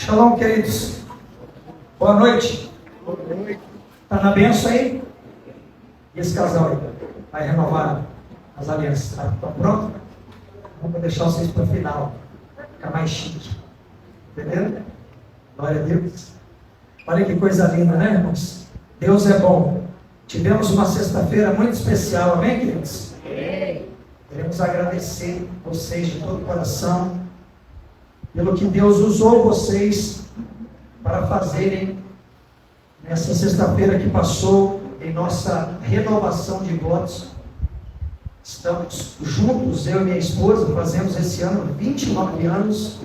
Shalom, queridos. Boa noite. Está na benção aí? E esse casal aí? Vai renovar as alianças. Estão prontos? Vamos deixar vocês para o final. Ficar mais chique. Entendeu? Glória a Deus. Olha que coisa linda, né, irmãos? Deus é bom. Tivemos uma sexta-feira muito especial, amém, queridos? Queremos agradecer vocês de todo o coração pelo que Deus usou vocês para fazerem nessa sexta-feira que passou em nossa renovação de votos. Estamos juntos, eu e minha esposa, fazemos esse ano 29 anos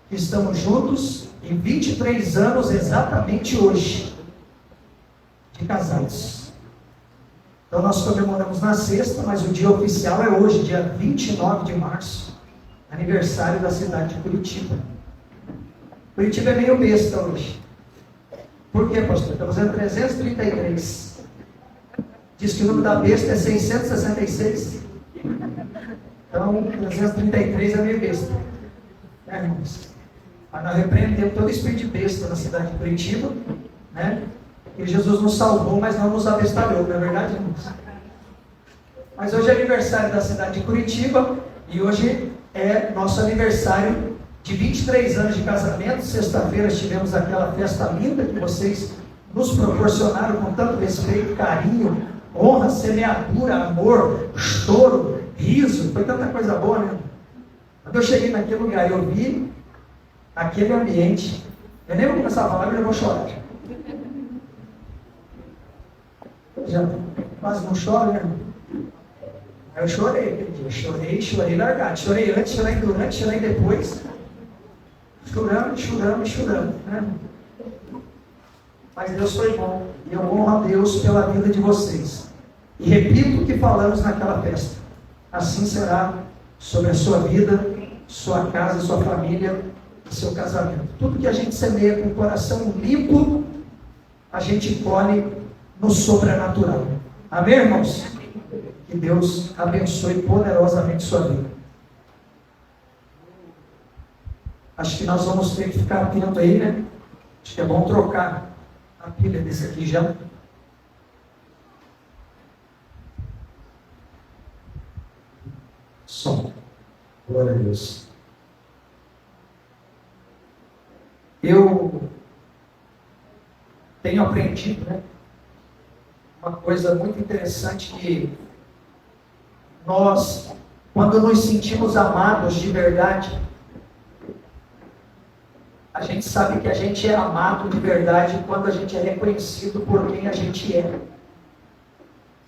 que estamos juntos e 23 anos exatamente hoje de casados. Então nós comemoramos na sexta, mas o dia oficial é hoje, dia 29 de março, aniversário da cidade de Curitiba. Curitiba é meio besta hoje. Por quê, pastor? Estamos em 333. Diz que o número da besta é 666. Então, 333 é meio besta. Irmãos? Mas nós repreendemos todo espírito de besta na cidade de Curitiba, né? E Jesus nos salvou, mas não nos abestalhou, não é verdade, irmãos? Mas hoje é aniversário da cidade de Curitiba e hoje é nosso aniversário de 23 anos de casamento. Sexta-feira tivemos aquela festa linda que vocês nos proporcionaram com tanto respeito, carinho, honra, semeadura, amor, choro, riso, foi tanta coisa boa, né? Quando eu cheguei naquele lugar e eu vi aquele ambiente, eu nem vou começar a falar, eu já vou chorar. Já quase não choro, né? Aí eu chorei aquele dia, chorei largado, chorei antes, chorei durante, chorei depois, chorando, né? Mas Deus foi bom, e eu honro a Deus pela vida de vocês. E repito o que falamos naquela festa: assim será sobre a sua vida, sua casa, sua família e seu casamento. Tudo que a gente semeia com o coração limpo, a gente colhe no sobrenatural. Amém, irmãos? Que Deus abençoe poderosamente sua vida. Acho que nós vamos ter que ficar atento aí, né? Acho que é bom trocar a pilha desse aqui já. Som. Glória a Deus. Eu tenho aprendido, né? Uma coisa muito interessante, que nós, quando nos sentimos amados de verdade, a gente sabe que a gente é amado de verdade quando a gente é reconhecido por quem a gente é.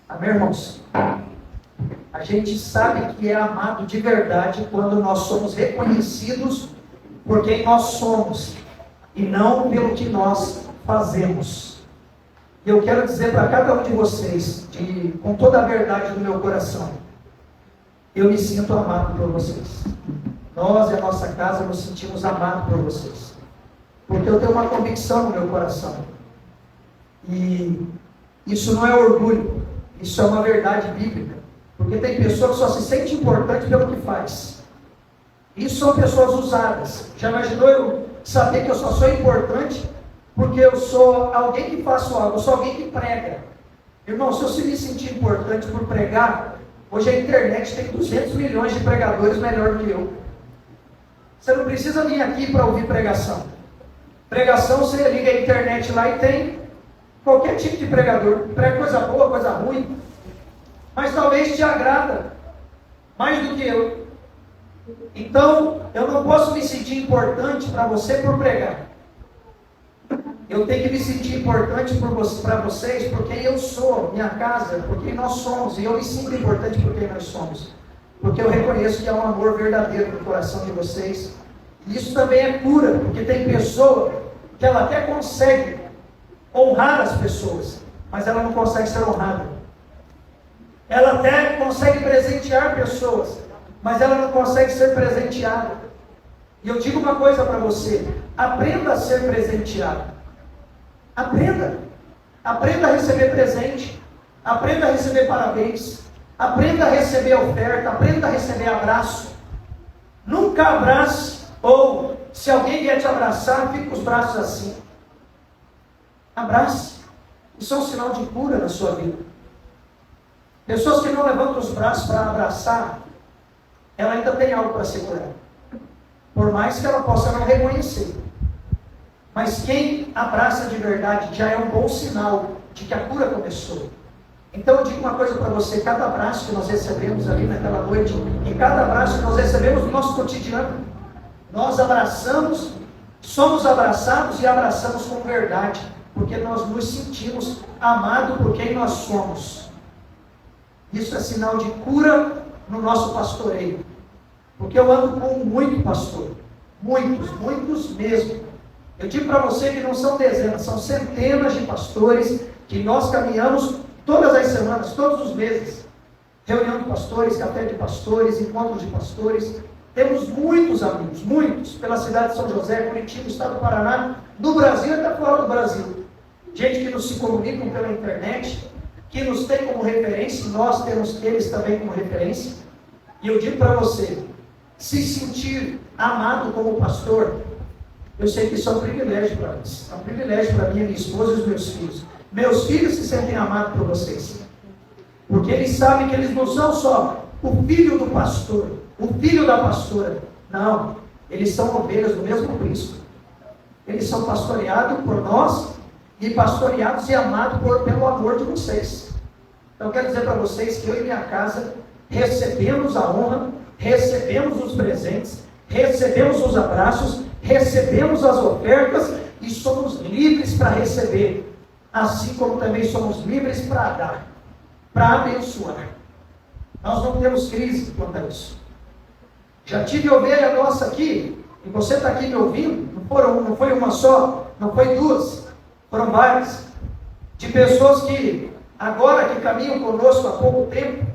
Amém, irmãos? A gente sabe que é amado de verdade quando nós somos reconhecidos por quem nós somos e não pelo que nós fazemos. E eu quero dizer para cada um de vocês, com toda a verdade do meu coração, eu me sinto amado por vocês. Nós e a nossa casa nos sentimos amados por vocês. Porque eu tenho uma convicção no meu coração. E isso não é orgulho, isso é uma verdade bíblica. Porque tem pessoas que só se sentem importantes pelo que faz. Isso são pessoas usadas. Já imaginou eu saber que eu só sou importante porque eu sou alguém que faço algo, eu sou alguém que prega? Irmão, se eu se me sentir importante por pregar, hoje a internet tem 200 milhões de pregadores melhor que eu. Você não precisa vir aqui para ouvir pregação. Pregação, você liga a internet lá e tem qualquer tipo de pregador. Prega coisa boa, coisa ruim. Mas talvez te agrada mais do que eu. Então, eu não posso me sentir importante para você por pregar. Eu tenho que me sentir importante para vocês por quem eu sou, minha casa, por quem nós somos. E eu me sinto importante por quem nós somos. Porque eu reconheço que há um amor verdadeiro no coração de vocês. E isso também é cura, porque tem pessoa que ela até consegue honrar as pessoas, mas ela não consegue ser honrada. Ela até consegue presentear pessoas, mas ela não consegue ser presenteada. E eu digo uma coisa para você: aprenda a ser presenteado. Aprenda a receber presente, aprenda a receber parabéns, aprenda a receber oferta, aprenda a receber abraço. Nunca abrace ou Se alguém vier te abraçar, fica com os braços assim. Abrace. Isso é um sinal de cura na sua vida. Pessoas que não levantam os braços para abraçar, ela ainda tem algo para segurar. Por mais que ela possa não reconhecer. Mas quem abraça de verdade já é um bom sinal de que a cura começou. Então eu digo uma coisa para você: cada abraço que nós recebemos ali naquela noite, e cada abraço que nós recebemos no nosso cotidiano, nós abraçamos, somos abraçados e abraçamos com verdade, porque nós nos sentimos amados por quem nós somos. Isso é sinal de cura no nosso pastoreio. Porque eu ando com muito pastor. Muitos mesmo. Eu digo para você que não são dezenas, são centenas de pastores que nós caminhamos todas as semanas, todos os meses. Reunião de pastores, café de pastores, encontros de pastores. Temos muitos amigos, muitos, pela cidade de São José, Curitiba, estado do Paraná, no Brasil e até fora do Brasil. Gente que nos se comunicam pela internet, que nos tem como referência, e nós temos eles também como referência. E eu digo para você, se sentir amado como pastor, eu sei que isso é um privilégio para nós. É um privilégio para mim, minha esposa e os meus filhos. Meus filhos se sentem amados por vocês. Porque eles sabem que eles não são só o filho do pastor, o filho da pastora. Não, eles são ovelhas do mesmo Cristo. Eles são pastoreados por nós e pastoreados e amados pelo amor de vocês. Então eu quero dizer para vocês que eu e minha casa recebemos a honra, recebemos os presentes, recebemos os abraços, recebemos as ofertas e somos livres para receber, assim como também somos livres para dar, para abençoar. Nós não temos crise quanto a isso. Já tive ovelha nossa aqui, e você está aqui me ouvindo, não foi uma só, não foi duas, foram várias, de pessoas que agora que caminham conosco há pouco tempo,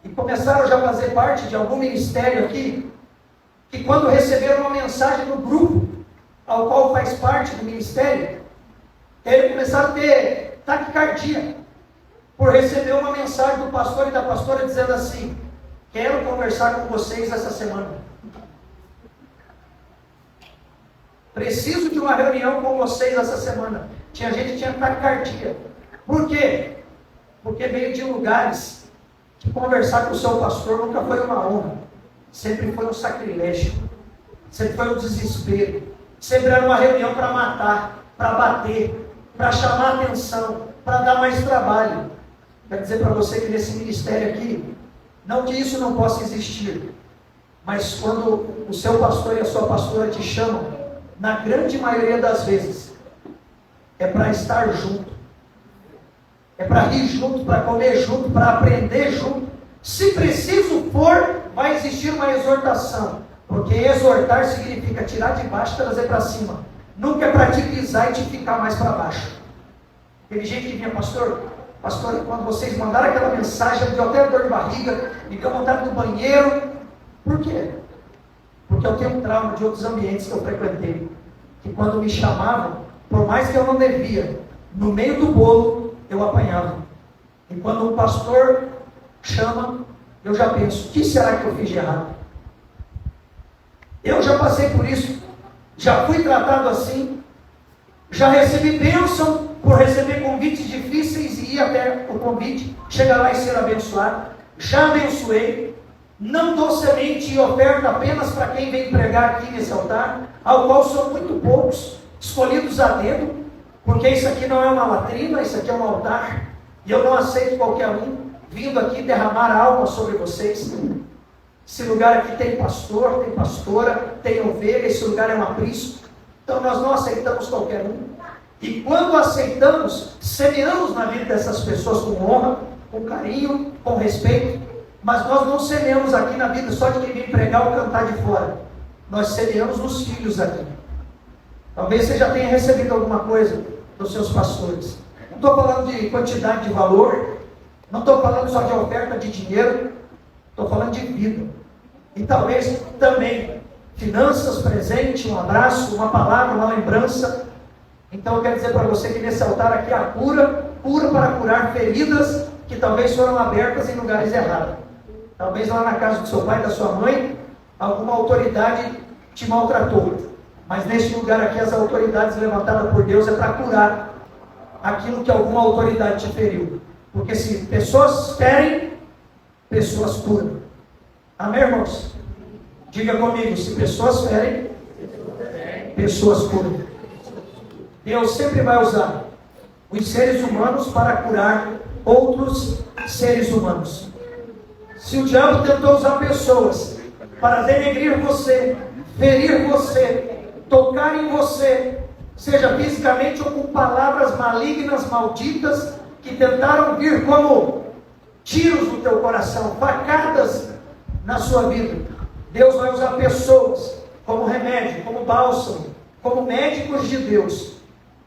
e começaram já a fazer parte de algum ministério aqui, que quando receberam uma mensagem no grupo, ao qual faz parte do ministério, eles começaram a ter taquicardia, por receber uma mensagem do pastor e da pastora dizendo assim: quero conversar com vocês essa semana. Preciso de uma reunião com vocês essa semana. Tinha gente que tinha taquicardia. Por quê? Porque veio de lugares que conversar com o seu pastor nunca foi uma honra. Sempre foi um sacrilégio. Sempre foi um desespero. Sempre era uma reunião para matar, para bater, para chamar a atenção, para dar mais trabalho. Quero dizer para você que nesse ministério aqui, não que isso não possa existir, mas quando o seu pastor e a sua pastora te chamam, na grande maioria das vezes, é para estar junto, é para rir junto, para comer junto, para aprender junto. Se preciso for, vai existir uma exortação, porque exortar significa tirar de baixo e trazer para cima. Nunca é para te pisar e te ficar mais para baixo. Teve gente que vinha: pastor, quando vocês mandaram aquela mensagem, eu deu até dor de barriga, me deu vontade no banheiro. Por quê? Porque eu tenho um trauma de outros ambientes que eu frequentei, que quando me chamavam, por mais que eu não devia, no meio do bolo, eu apanhava. E quando um pastor chama, eu já penso: o que será que eu fiz de errado? Eu já passei por isso, já fui tratado assim, já recebi bênção por receber convites difíceis e ir até o convite, chegar lá e ser abençoado. Já abençoei. Não dou semente e oferta apenas para quem vem pregar aqui nesse altar, ao qual são muito poucos, escolhidos a dedo, porque isso aqui não é uma latrina, isso aqui é um altar, e eu não aceito qualquer um vindo aqui derramar alma sobre vocês. Esse lugar aqui tem pastor, tem pastora, tem ovelha, esse lugar é um aprisco, então nós não aceitamos qualquer um. E quando aceitamos, semeamos na vida dessas pessoas com honra, com carinho, com respeito. Mas nós não semeamos aqui na vida só de quem vem pregar ou cantar de fora. Nós semeamos nos filhos aqui. Talvez você já tenha recebido alguma coisa dos seus pastores. Não estou falando de quantidade de valor, não estou falando só de oferta de dinheiro, estou falando de vida. E talvez também finanças, presente, um abraço, uma palavra, uma lembrança. Então eu quero dizer para você que nesse altar aqui há cura para curar feridas que talvez foram abertas em lugares errados. Talvez lá na casa do seu pai, da sua mãe, alguma autoridade te maltratou. Mas neste lugar aqui, as autoridades levantadas por Deus é para curar aquilo que alguma autoridade te feriu. Porque se pessoas ferem, pessoas curam. Amém, irmãos? Diga comigo, se pessoas ferem, pessoas curam. Deus sempre vai usar os seres humanos para curar outros seres humanos. Se o diabo tentou usar pessoas para denegrir você, ferir você, tocar em você, seja fisicamente ou com palavras malignas, malditas, que tentaram vir como tiros no teu coração, facadas na sua vida, Deus vai usar pessoas como remédio, como bálsamo, como médicos de Deus,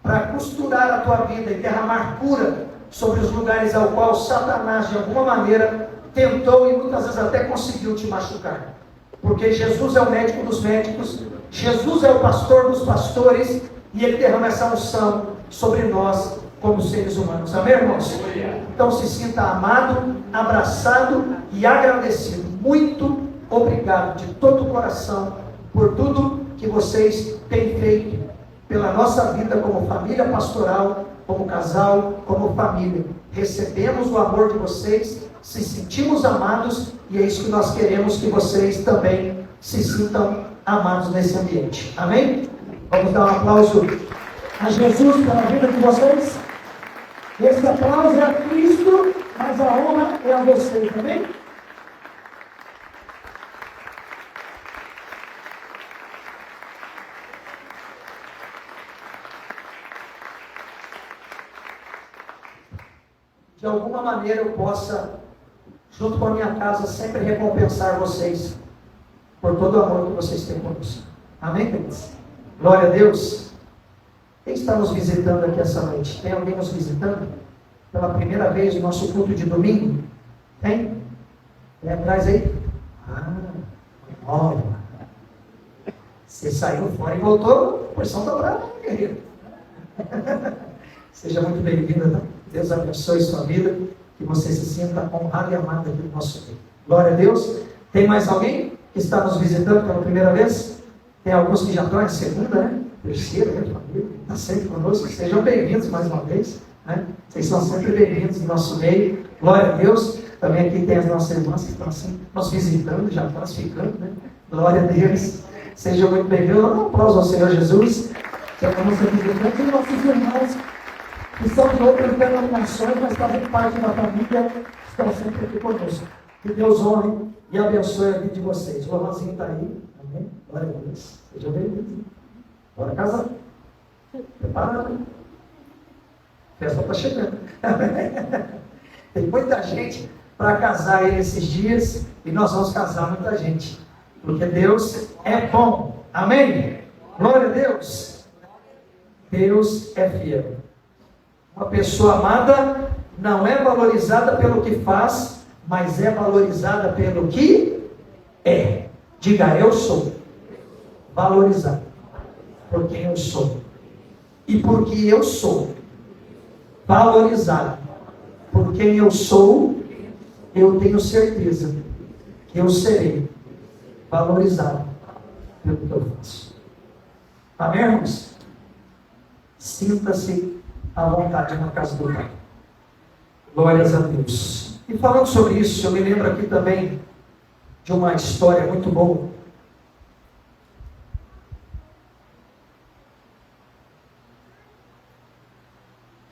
para costurar a tua vida e derramar cura sobre os lugares ao qual Satanás, de alguma maneira, tentou e muitas vezes até conseguiu te machucar. Porque Jesus é o médico dos médicos, Jesus é o pastor dos pastores, e Ele derrama essa unção sobre nós como seres humanos. Amém, irmãos? Então se sinta amado, abraçado e agradecido. Muito obrigado de todo o coração por tudo que vocês têm feito pela nossa vida como família pastoral, como casal, como família. Recebemos o amor de vocês, se sentimos amados, e é isso que nós queremos, que vocês também se sintam amados nesse ambiente. Amém? Vamos dar um aplauso a Jesus pela vida de vocês. Esse aplauso é a Cristo, mas a honra é a vocês. Amém? De alguma maneira eu possa, junto com a minha casa, sempre recompensar vocês por todo o amor que vocês têm conosco. Amém, queridos? Glória a Deus. Quem está nos visitando aqui essa noite? Tem alguém nos visitando? Pela primeira vez no nosso culto de domingo? Tem? Tem atrás aí? Olha. Você saiu fora e voltou, porção dobrada, guerreiro. Seja muito bem-vinda, tá? Deus abençoe sua vida, que você se sinta honrado e amado aqui no nosso meio. Glória a Deus. Tem mais alguém que está nos visitando pela primeira vez? Tem alguns que já estão na segunda, né? Terceira, né? Família, está sempre conosco. Sejam bem-vindos mais uma vez, né? Vocês são sempre bem-vindos no nosso meio. Glória a Deus. Também aqui tem as nossas irmãs que estão assim, nos visitando, já classificando, né? Glória a Deus. Sejam muito bem-vindos. Um aplauso ao Senhor Jesus. Que é a nossa visitante e nossos irmãos que são de outras denominações, mas fazem parte da família, estão sempre aqui conosco. Que Deus honre e abençoe a vida de vocês. O Alanzinho está aí. Amém? Glória a Deus. Seja bem-vindo. Bora casar. Preparado. A festa está chegando. Tem muita gente para casar aí nesses dias, e nós vamos casar muita gente. Porque Deus é bom. Amém? Glória a Deus. Deus é fiel. Uma pessoa amada não é valorizada pelo que faz, mas é valorizada pelo que é. Diga, eu sou valorizado por quem eu sou. E porque eu sou valorizado por quem eu sou, eu tenho certeza que eu serei valorizado pelo que eu faço. Amém, irmãos? Sinta-se à vontade na casa do Pai. Glórias a Deus. E falando sobre isso, eu me lembro aqui também de uma história muito boa.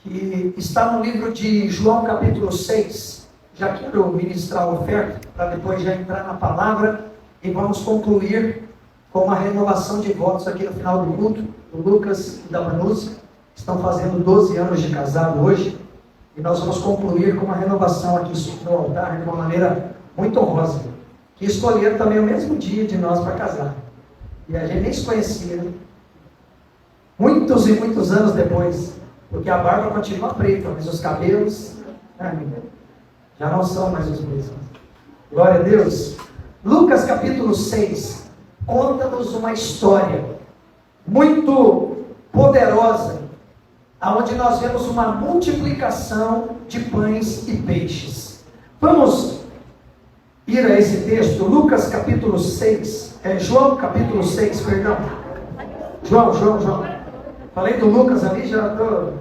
Que está no livro de João capítulo 6. Já quero ministrar a oferta, para depois já entrar na palavra, e vamos concluir com uma renovação de votos aqui no final do culto, do Lucas e da Vanusa. Estão fazendo 12 anos de casado hoje, e nós vamos concluir com uma renovação aqui no altar, de uma maneira muito honrosa, que escolheram também o mesmo dia de nós para casar, e a gente nem se conhecia, né? Muitos e muitos anos depois, porque a barba continua preta, mas os cabelos já não são mais os mesmos. Glória a Deus. Lucas capítulo 6 conta-nos uma história muito poderosa, aonde nós vemos uma multiplicação de pães e peixes. Vamos ir a esse texto, Lucas capítulo 6, João capítulo 6, perdão. João. Falei do Lucas ali, já estou...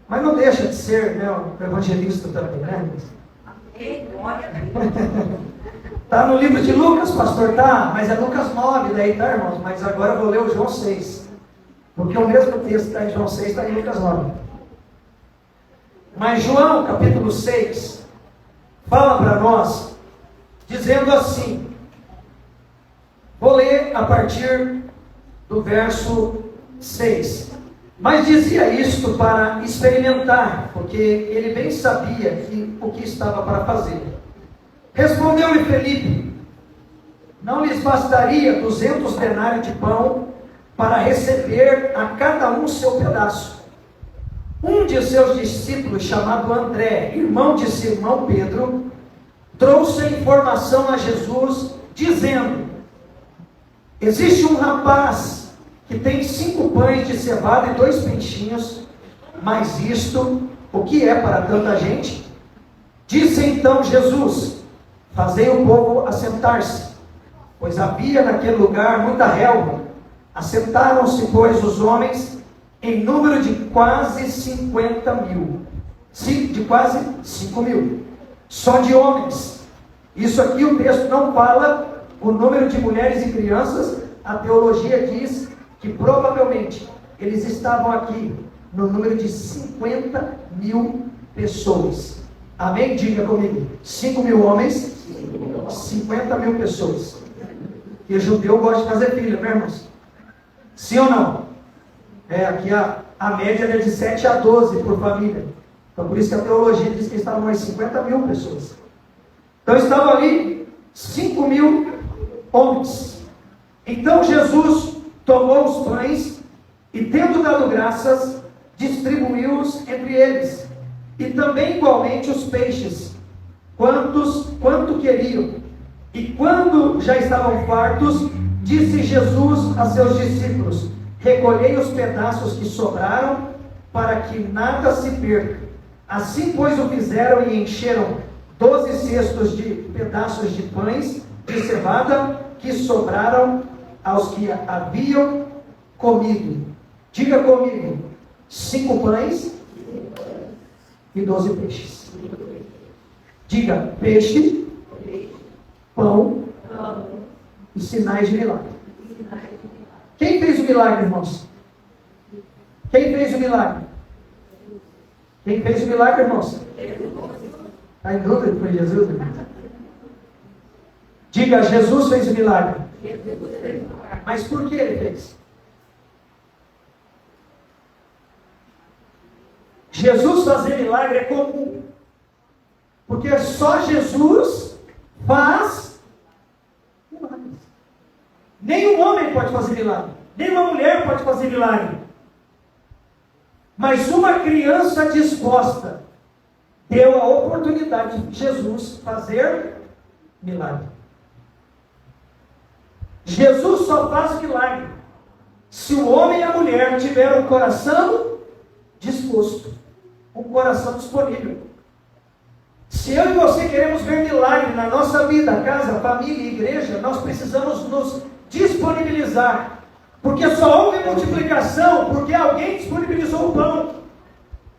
Mas não deixa de ser, né, um evangelista também, né? Tá no livro de Lucas, pastor, tá? Mas é Lucas 9, daí, tá, irmãos? Mas agora eu vou ler o João 6. Porque o mesmo texto está em João 6, está em Lucas 9. Mas João, capítulo 6, fala para nós, dizendo assim, vou ler a partir do verso 6. Mas dizia isto para experimentar, porque ele bem sabia o que estava para fazer. Respondeu-lhe Felipe, não lhes bastaria 200 denários de pão para receber a cada um seu pedaço? Um de seus discípulos, chamado André, irmão de Simão Pedro, trouxe a informação a Jesus, dizendo, existe um rapaz que tem 5 pães de cevada e 2 peixinhos, mas isto, o que é para tanta gente? Disse então Jesus, fazei o povo assentar-se, pois havia naquele lugar muita relva. Assentaram-se, pois, os homens em número de quase 50 mil, de quase 5 mil, só de homens. Isso aqui o texto não fala o número de mulheres e crianças. A teologia diz que provavelmente eles estavam aqui no número de 50 mil pessoas. Amém? Diga comigo. 5 mil homens, 50 mil pessoas. E o judeu gosta de fazer filho, né, irmãos? Sim ou não? Aqui a média é de 7 a 12 por família. Então por isso que a teologia diz que estavam mais 50 mil pessoas. Então estavam ali 5 mil homens. Então Jesus tomou os pães e, tendo dado graças, distribuiu-os entre eles, e também igualmente os peixes, quanto queriam. E quando já estavam fartos, disse Jesus a seus discípulos, recolhei os pedaços que sobraram, para que nada se perca. Assim, pois, o fizeram e encheram 12 cestos de pedaços de pães de cevada que sobraram aos que haviam comido. Diga comigo, 5 pães e 12 peixes. Diga, peixe, pão e sinais de milagre. Quem fez o milagre, irmãos? Quem fez o milagre? Quem fez o milagre, irmãos? Está em dúvida que foi Jesus? Diga, Jesus fez o milagre. Mas por que ele fez? Jesus fazer milagre é comum. Porque só Jesus faz milagres. Nenhum homem pode fazer milagre. Nenhuma mulher pode fazer milagre. Mas uma criança disposta deu a oportunidade de Jesus fazer milagre. Jesus só faz milagre se o homem e a mulher tiverem um coração disposto, um coração disponível. Se eu e você queremos ver milagre na nossa vida, casa, família e igreja, nós precisamos nos disponibilizar. Porque só houve multiplicação porque alguém disponibilizou o pão.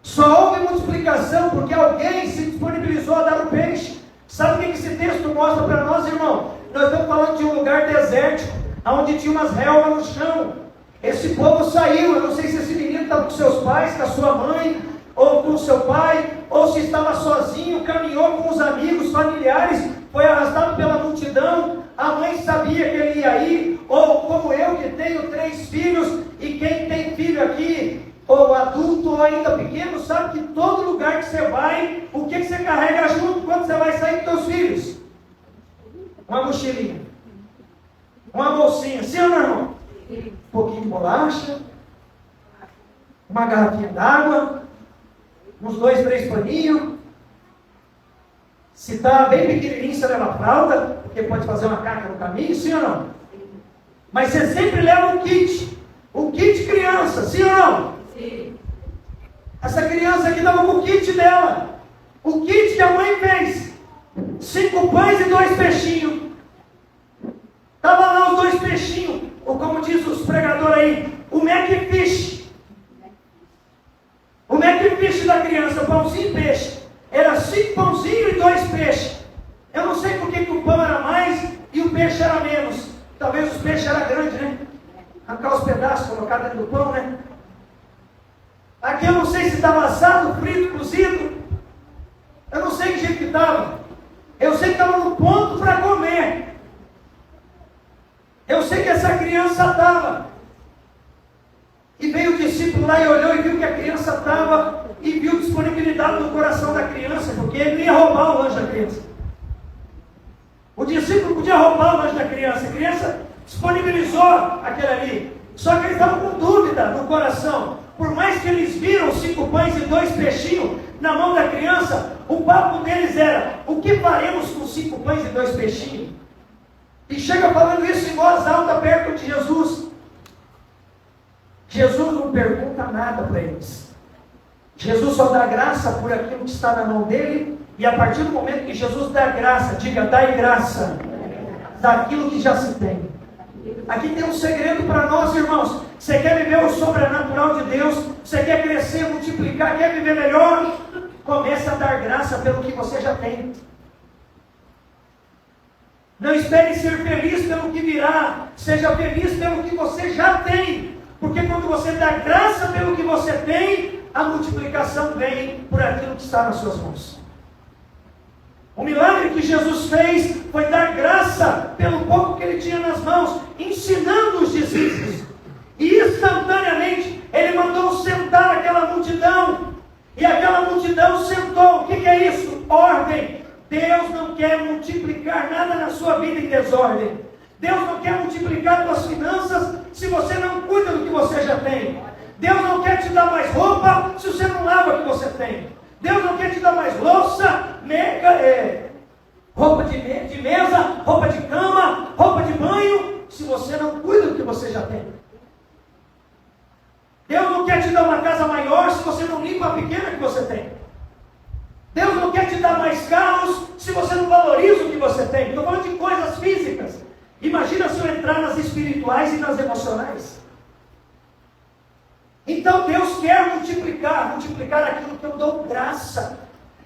Só houve multiplicação porque alguém se disponibilizou a dar o peixe. Sabe o que esse texto mostra para nós, irmão? Nós estamos falando de um lugar desértico, onde tinha umas relvas no chão. Esse povo saiu, eu não sei se esse menino estava com seus pais, com a sua mãe, ou com o seu pai, ou se estava sozinho, caminhou com os amigos, familiares, foi arrastado pela multidão, a mãe sabia que ele ia ir, ou como eu que tenho 3 filhos, e quem tem filho aqui, ou adulto ou ainda pequeno, sabe que todo lugar que você vai, o que você carrega junto quando você vai sair com seus filhos? Uma mochilinha, uma bolsinha, sim ou não, irmão? Um pouquinho de bolacha, uma garrafinha d'água, uns 2, 3 paninhos. Se está bem pequenininho, você leva a fralda, porque pode fazer uma caca no caminho, sim ou não? Mas você sempre leva um kit criança, sim ou não? Sim. Essa criança aqui estava com o kit dela, o kit que a mãe fez, 5 pães e 2 peixinhos. Estava lá arrancar os pedaços, colocar dentro do pão, né? Aqui eu não sei se estava assado, frito, cozido. Eu não sei que jeito que estava. Eu sei que estava no ponto para comer. Eu sei que essa criança estava. E veio o discípulo lá e olhou e viu que a criança estava e viu disponibilidade no coração da criança, porque ele não ia roubar o lanche da criança. O discípulo podia roubar o lanche da criança. A criança disponibilizou aquele ali. Só que eles estavam com dúvida no coração. Por mais que eles viram 5 pães e 2 peixinhos na mão da criança, o papo deles era: o que faremos com 5 pães e 2 peixinhos? E chega falando isso em voz alta perto de Jesus. Jesus não pergunta nada para eles. Jesus só dá graça por aquilo que está na mão dele. E a partir do momento que Jesus dá graça, diga: dai graça daquilo que já se tem. Aqui tem um segredo para nós, irmãos. Você quer viver o sobrenatural de Deus? Você quer crescer, multiplicar, quer viver melhor? Comece a dar graça pelo que você já tem. Não espere ser feliz pelo que virá. Seja feliz pelo que você já tem. Porque quando você dá graça pelo que você tem, a multiplicação vem por aquilo que está nas suas mãos. O milagre que Jesus fez foi dar graça pelo pouco que ele tinha nas mãos, ensinando os discípulos. E instantaneamente ele mandou sentar aquela multidão. E aquela multidão sentou. O que é isso? Ordem. Deus não quer multiplicar nada na sua vida em desordem. Deus não quer multiplicar suas finanças se você não cuida do que você já tem. Deus não quer te dar mais roupa se você não lava o que você tem. Deus não quer te dar mais louça, roupa de mesa, roupa de cama, roupa de banho, se você não cuida do que você já tem. Deus não quer te dar uma casa maior se você não limpa a pequena que você tem. Deus não quer te dar mais carros se você não valoriza o que você tem. Estou falando de coisas físicas. Imagina se eu entrar nas espirituais e nas emocionais. Então Deus quer multiplicar aquilo que eu dou graça.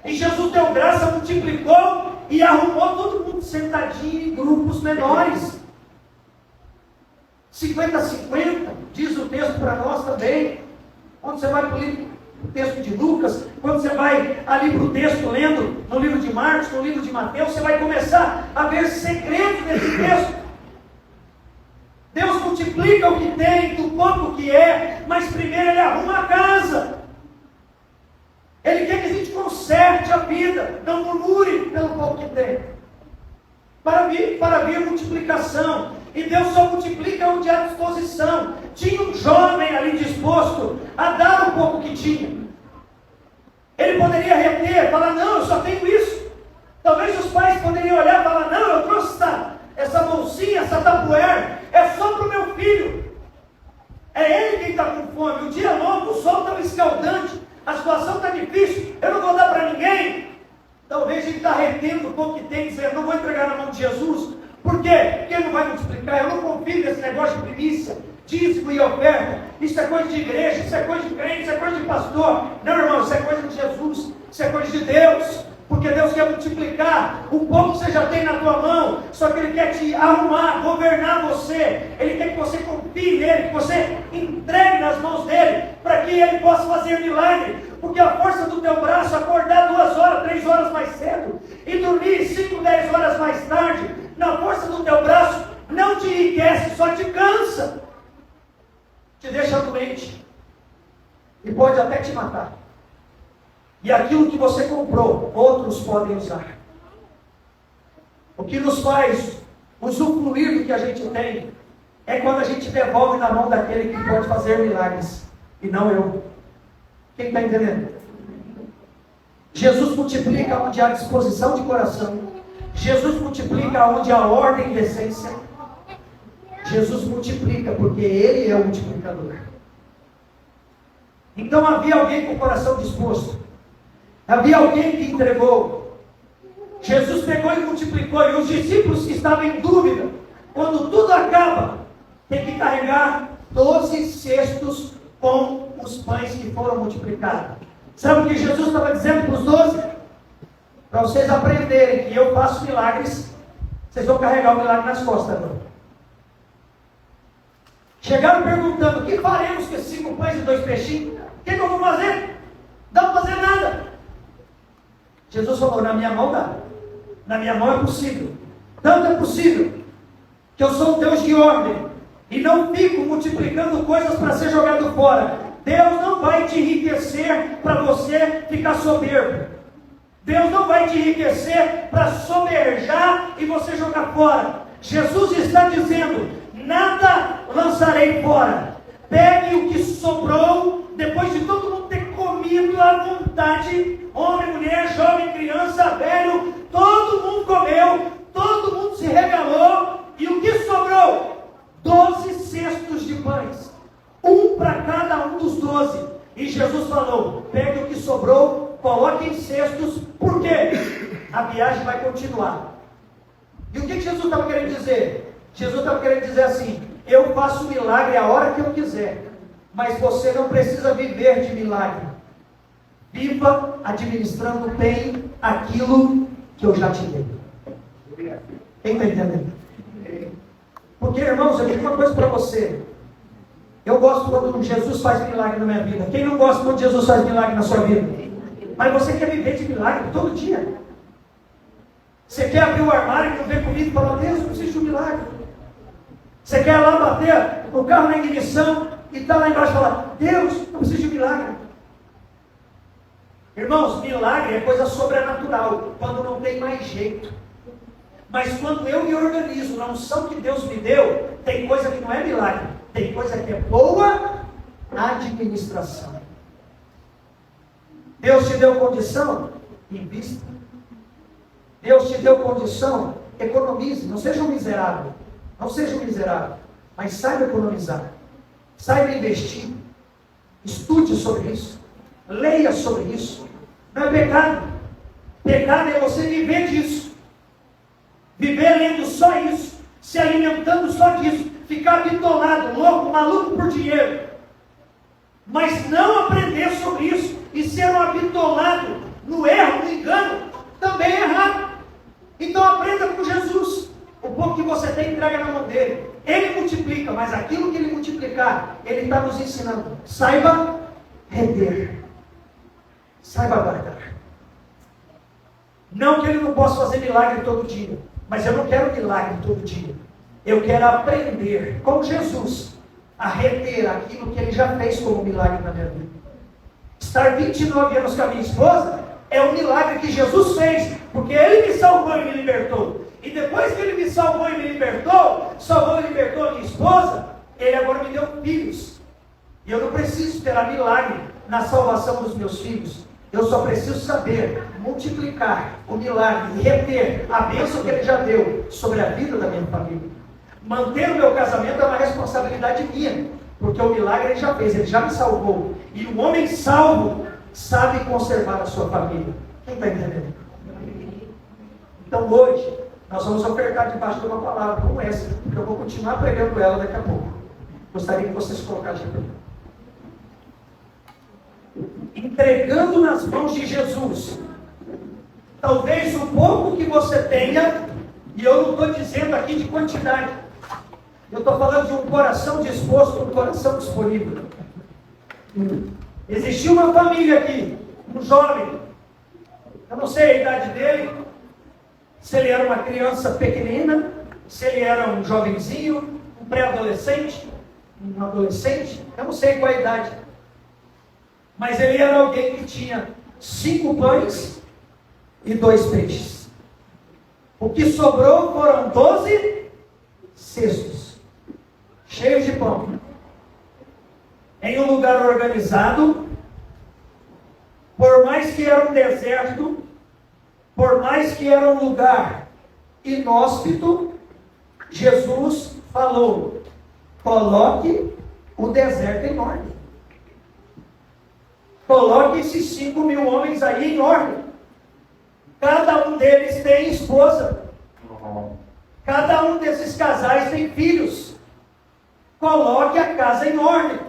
E Jesus deu graça, multiplicou e arrumou todo mundo sentadinho em grupos menores. 50-50, diz o texto para nós também. Quando você vai para o texto de Lucas, quando você vai ali para o texto lendo no livro de Marcos, no livro de Mateus, você vai começar a ver segredos nesse texto. Deus multiplica o que tem, do pouco que é, mas primeiro Ele arruma a casa. Ele quer que a gente conserte a vida, não murmure pelo pouco que tem. Para vir multiplicação. E Deus só multiplica onde há disposição. Tinha um jovem ali disposto a dar o pouco que tinha. Ele poderia reter, falar: não, eu só tenho isso. Talvez os pais poderiam olhar e falar: não, eu trouxe essa bolsinha, essa tapuer, é só para o meu filho. É ele quem está com fome. O dia é longo, o sol está escaldante, a situação está difícil, eu não vou dar para ninguém. Talvez ele está retendo o pouco que tem, dizendo: não vou entregar na mão de Jesus. Por quê? Porque ele não vai multiplicar. Eu não confio nesse negócio de primícia, dízimo e oferta. Isso é coisa de igreja, isso é coisa de crente, isso é coisa de pastor. Não, irmão, isso é coisa de Jesus, isso é coisa de Deus. Porque Deus quer multiplicar o pouco que você já tem na tua mão. Só que Ele quer te arrumar, governar você. Ele quer que você confie nele, que você entregue nas mãos dele, para que Ele possa fazer milagre. Porque a força do teu braço, acordar 2 horas, 3 horas mais cedo e dormir 5, 10 horas mais tarde, na força do teu braço, não te enriquece, só te cansa. Te deixa doente. E pode até te matar. E aquilo que você comprou, outros podem usar. O que nos faz usufruir do que a gente tem é quando a gente devolve na mão daquele que pode fazer milagres, e não eu. Quem está entendendo? Jesus multiplica onde há disposição de coração. Jesus multiplica onde há ordem e decência. Jesus multiplica porque Ele é o multiplicador. Então havia alguém com o coração disposto. Havia alguém que entregou. Jesus pegou e multiplicou. E os discípulos que estavam em dúvida, quando tudo acaba, tem que carregar 12 cestos com os pães que foram multiplicados. Sabe o que Jesus estava dizendo para os 12? Para vocês aprenderem que eu faço milagres, vocês vão carregar o milagre nas costas agora. Chegaram perguntando: o que faremos com esses 5 pães e 2 peixinhos? O que eu vou fazer? Não vou fazer nada. Jesus falou: na minha mão dá. Na minha mão é possível. Tanto é possível que eu sou um Deus de ordem e não fico multiplicando coisas para ser jogado fora. Deus não vai te enriquecer para você ficar soberbo. Deus não vai te enriquecer para soberjar e você jogar fora. Jesus está dizendo: nada lançarei fora. Pegue o que sobrou, depois de todo mundo ter comido à vontade, homem, mulher, jovem, criança, velho, todo mundo comeu, todo mundo se regalou, e o que sobrou? 12 cestos de pães, um para cada um dos 12. E Jesus falou: pegue o que sobrou, coloque em cestos, por quê? A viagem vai continuar. E o que Jesus estava querendo dizer? Jesus estava querendo dizer assim: eu faço milagre a hora que eu quiser, mas você não precisa viver de milagre. Viva administrando bem aquilo que eu já te dei. Quem está entendendo? Porque, irmãos, eu digo uma coisa para você. Eu gosto quando Jesus faz milagre na minha vida. Quem não gosta quando Jesus faz milagre na sua vida? Mas você quer viver de milagre todo dia. Você quer abrir o armário e não ver comida e falar: Deus, eu preciso de um milagre. Você quer lá bater o carro na ignição e estar lá embaixo e falar: Deus, eu preciso de um milagre. Irmãos, milagre é coisa sobrenatural, quando não tem mais jeito. Mas quando eu me organizo na unção que Deus me deu, tem coisa que não é milagre, tem coisa que é boa administração. Deus te deu condição? Invista. Deus te deu condição? Economize. Não seja um miserável. Não seja um miserável. Mas saiba economizar. Saiba investir. Estude sobre isso. Leia sobre isso. Não é pecado. Pecado é você viver disso. Viver lendo só isso. Se alimentando só disso. Ficar bitolado, louco, maluco por dinheiro. Mas não aprender sobre isso. E ser um habitolado no erro, no engano, também é errado. Então aprenda com Jesus. O pouco que você tem, entrega na mão dele. Ele multiplica, mas aquilo que ele multiplicar, ele está nos ensinando. Saiba reter. Saiba guardar. Não que ele não possa fazer milagre todo dia, mas eu não quero milagre todo dia. Eu quero aprender com Jesus a reter aquilo que ele já fez como milagre na minha vida. Estar 29 anos com a minha esposa é um milagre que Jesus fez, porque ele me salvou e me libertou. E depois que ele me salvou e me libertou, salvou e libertou a minha esposa, ele agora me deu filhos. E eu não preciso esperar milagre na salvação dos meus filhos. Eu só preciso saber multiplicar o milagre e reter a bênção que ele já deu sobre a vida da minha família. Manter o meu casamento é uma responsabilidade minha, porque o milagre ele já fez, ele já me salvou. E o homem salvo sabe conservar a sua família. Quem está entendendo? Então hoje, nós vamos ofertar debaixo de uma palavra como essa, porque eu vou continuar pregando ela daqui a pouco. Gostaria que vocês colocassem aqui. Entregando nas mãos de Jesus, talvez o pouco que você tenha, e eu não estou dizendo aqui de quantidade, eu estou falando de um coração disposto, um coração disponível. Existia uma família aqui, um jovem, eu não sei a idade dele, se ele era uma criança pequenina, se ele era um jovenzinho, um pré-adolescente, um adolescente, eu não sei qual a idade. Mas ele era alguém que tinha 5 pães e 2 peixes. O que sobrou foram 12 cestos, cheios de pão. Em um lugar organizado, por mais que era um deserto, por mais que era um lugar inóspito, Jesus falou: coloque o deserto em ordem. Coloque esses 5.000 homens aí em ordem. Cada um deles tem esposa. Cada um desses casais tem filhos. Coloque a casa em ordem.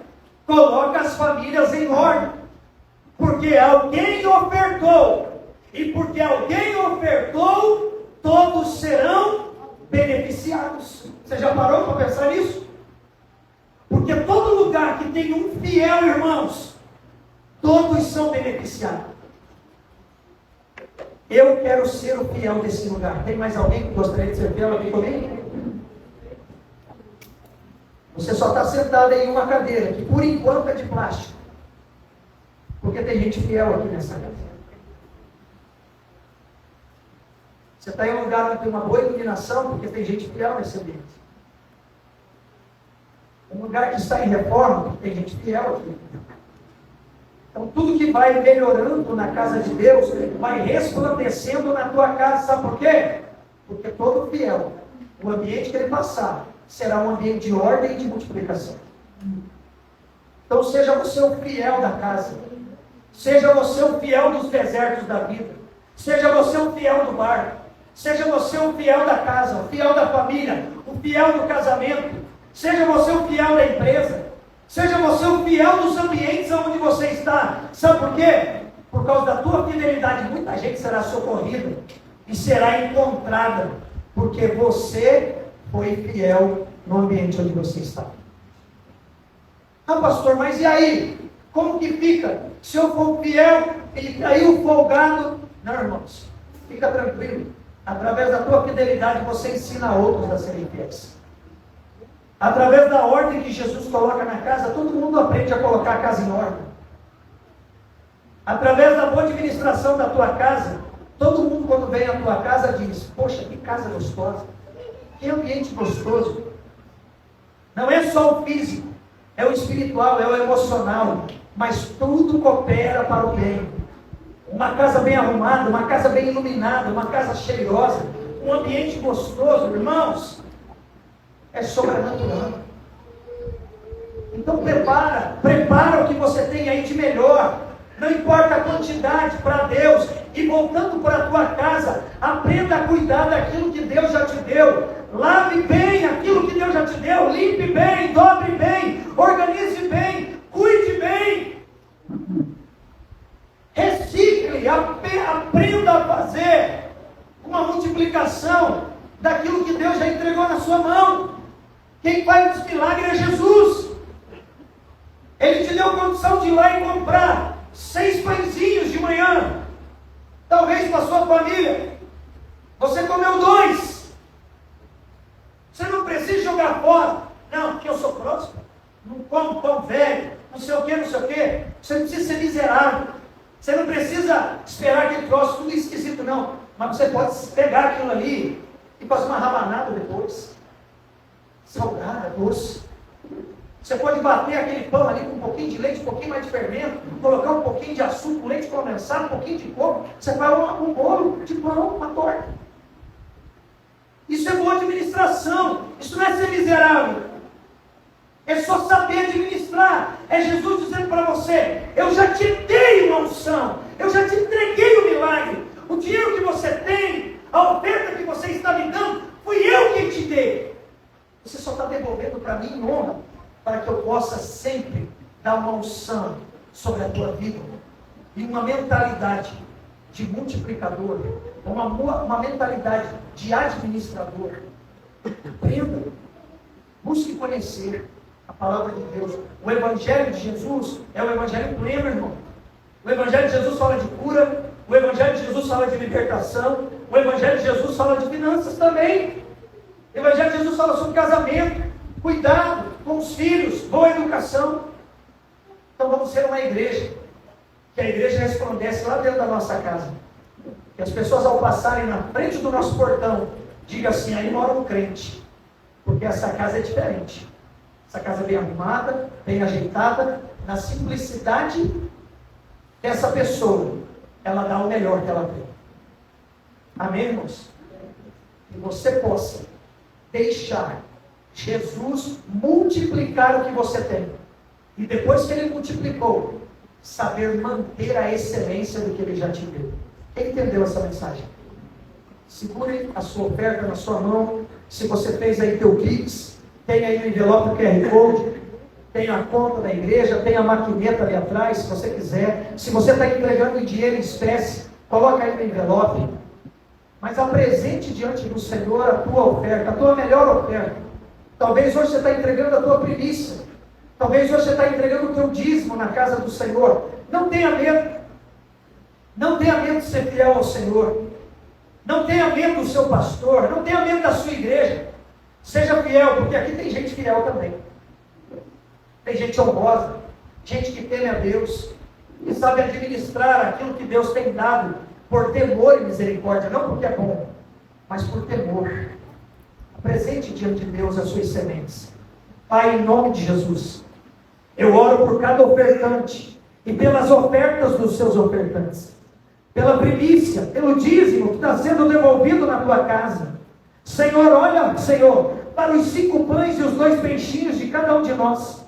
Coloque as famílias em ordem. Porque alguém ofertou. E porque alguém ofertou, todos serão beneficiados. Você já parou para pensar nisso? Porque todo lugar que tem um fiel, irmãos, todos são beneficiados. Eu quero ser o fiel desse lugar. Tem mais alguém que gostaria de ser fiel aqui comigo? Você só está sentado em uma cadeira, que por enquanto é de plástico. Porque tem gente fiel aqui nessa casa. Você está em um lugar onde tem uma boa iluminação, porque tem gente fiel nesse ambiente. Um lugar que está em reforma, porque tem gente fiel aqui. Então tudo que vai melhorando na casa de Deus, vai resplandecendo na tua casa. Sabe por quê? Porque todo fiel, o ambiente que ele passar, será um ambiente de ordem e de multiplicação. Então seja você o fiel da casa. Seja você o fiel dos desertos da vida. Seja você o fiel do barco. Seja você o fiel da casa, o fiel da família, o fiel do casamento. Seja você o fiel da empresa. Seja você o fiel dos ambientes onde você está. Sabe por quê? Por causa da tua fidelidade, muita gente será socorrida e será encontrada, porque você foi fiel no ambiente onde você está. Ah, pastor, mas e aí? Como que fica? Se eu for fiel e aí o folgado... Não, irmãos, fica tranquilo. Através da tua fidelidade você ensina outros a serem fiéis. Através da ordem que Jesus coloca na casa, todo mundo aprende a colocar a casa em ordem. Através da boa administração da tua casa, todo mundo quando vem à tua casa diz: poxa, que casa gostosa, que ambiente gostoso. Não é só o físico, é o espiritual, é o emocional, mas tudo coopera para o bem. Uma casa bem arrumada, uma casa bem iluminada, uma casa cheirosa, um ambiente gostoso, irmãos, é sobrenatural. Então prepara o que você tem aí de melhor. Não importa a quantidade, para Deus. E voltando para a tua casa, aprenda a cuidar daquilo que Deus já te deu. Lave bem aquilo que Deus já te deu. Limpe bem, dobre bem, organize bem, cuide bem. Recicle, aprenda a fazer uma multiplicação daquilo que Deus já entregou na sua mão. Quem faz esse milagre é Jesus. Ele te deu condição de ir lá e comprar 6 pãezinhos de manhã. Talvez para a sua família. Você comeu 2. Você não precisa jogar fora. Não, porque eu sou próximo. Não como pão velho. Não sei o que, não sei o que. Você não precisa ser miserável. Você não precisa esperar aquele troço tudo esquisito, não. Mas você pode pegar aquilo ali e fazer uma rabanada depois. Salgada, doce. Você pode bater aquele pão ali com um pouquinho de leite, um pouquinho mais de fermento, colocar um pouquinho de açúcar, leite condensado, um pouquinho de coco. Você faz um bolo de pão, uma torta. Isso é boa administração. Isso não é ser miserável. É só saber administrar. É Jesus dizendo para você: eu já te dei uma unção, eu já te entreguei o milagre. O dinheiro que você tem, a oferta que você está me dando, fui eu quem te dei. Você só está devolvendo para mim em honra, para que eu possa sempre dar uma unção sobre a tua vida. E uma mentalidade de multiplicador, uma mentalidade de administrador. Aprenda, busque conhecer a palavra de Deus. O Evangelho de Jesus é o Evangelho pleno, irmão. O Evangelho de Jesus fala de cura, o Evangelho de Jesus fala de libertação, o Evangelho de Jesus fala de finanças também. O Evangelho de Jesus fala sobre casamento, cuidado com os filhos, boa educação. Então vamos ser uma igreja, que a igreja resplandece lá dentro da nossa casa. Que as pessoas ao passarem na frente do nosso portão, digam assim: aí mora um crente. Porque essa casa é diferente. Essa casa é bem arrumada, bem ajeitada, na simplicidade dessa pessoa, ela dá o melhor que ela tem. Amém, irmãos? Que você possa deixar Jesus multiplicar o que você tem. E depois que Ele multiplicou, saber manter a excelência do que Ele já te deu. Quem entendeu essa mensagem? Segure a sua oferta na sua mão. Se você fez aí teu Pix, tem aí no envelope o QR Code, tem a conta da igreja, tem a maquineta ali atrás, se você quiser. Se você está entregando em dinheiro em espécie, coloca aí no envelope. Mas apresente diante do Senhor a tua oferta, a tua melhor oferta. Talvez hoje você está entregando a tua primícia. Talvez você está entregando o teu dízimo na casa do Senhor. Não tenha medo. Não tenha medo de ser fiel ao Senhor. Não tenha medo do seu pastor. Não tenha medo da sua igreja. Seja fiel, porque aqui tem gente fiel também. Tem gente honrosa, gente que teme a Deus, que sabe administrar aquilo que Deus tem dado, por temor e misericórdia, não porque é bom, mas por temor. Apresente diante de Deus as suas sementes. Pai, em nome de Jesus, eu oro por cada ofertante, e pelas ofertas dos seus ofertantes, pela primícia, pelo dízimo que está sendo devolvido na tua casa. Senhor, olha, Senhor, para os 5 pães e os 2 peixinhos de cada um de nós.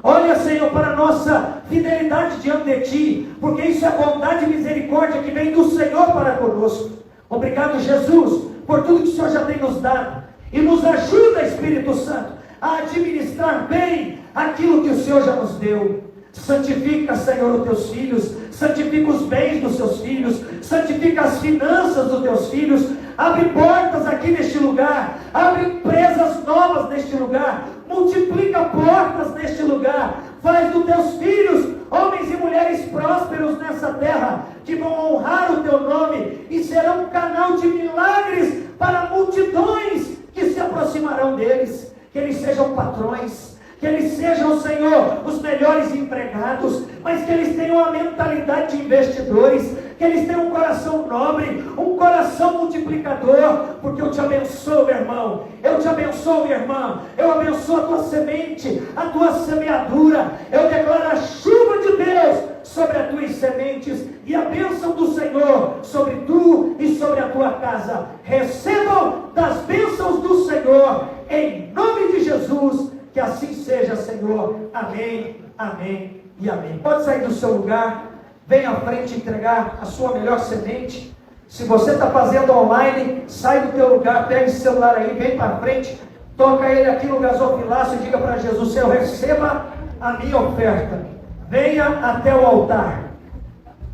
Olha, Senhor, para a nossa fidelidade diante de Ti, porque isso é bondade e misericórdia que vem do Senhor para conosco. Obrigado, Jesus, por tudo que o Senhor já tem nos dado. E nos ajuda, Espírito Santo, a administrar bem aquilo que o Senhor já nos deu. Santifica, Senhor, os teus filhos, santifica os bens dos seus filhos, santifica as finanças dos teus filhos. Abre portas aqui neste lugar, abre empresas novas neste lugar, multiplica portas neste lugar, faz dos teus filhos homens e mulheres prósperos nessa terra, que vão honrar o teu nome e serão um canal de milagres para multidões que se aproximarão deles. Que eles sejam patrões, que eles sejam, Senhor, os melhores empregados, mas que eles tenham a mentalidade de investidores, que eles tenham um coração nobre, um coração multiplicador, porque eu te abençoo, meu irmão, eu te abençoo, minha irmã, eu abençoo a tua semente, a tua semeadura, eu declaro a chuva de Deus sobre as tuas sementes, e a bênção do Senhor sobre tu e sobre a tua casa. Recebam das bênçãos do Senhor, em nome de Jesus. Que assim seja, Senhor. Amém, amém e amém. Pode sair do seu lugar, vem à frente entregar a sua melhor semente. Se você está fazendo online, sai do teu lugar, pega esse celular aí, vem para frente, toca ele aqui no gasofilaço e diga para Jesus: Senhor, receba a minha oferta. Venha até o altar,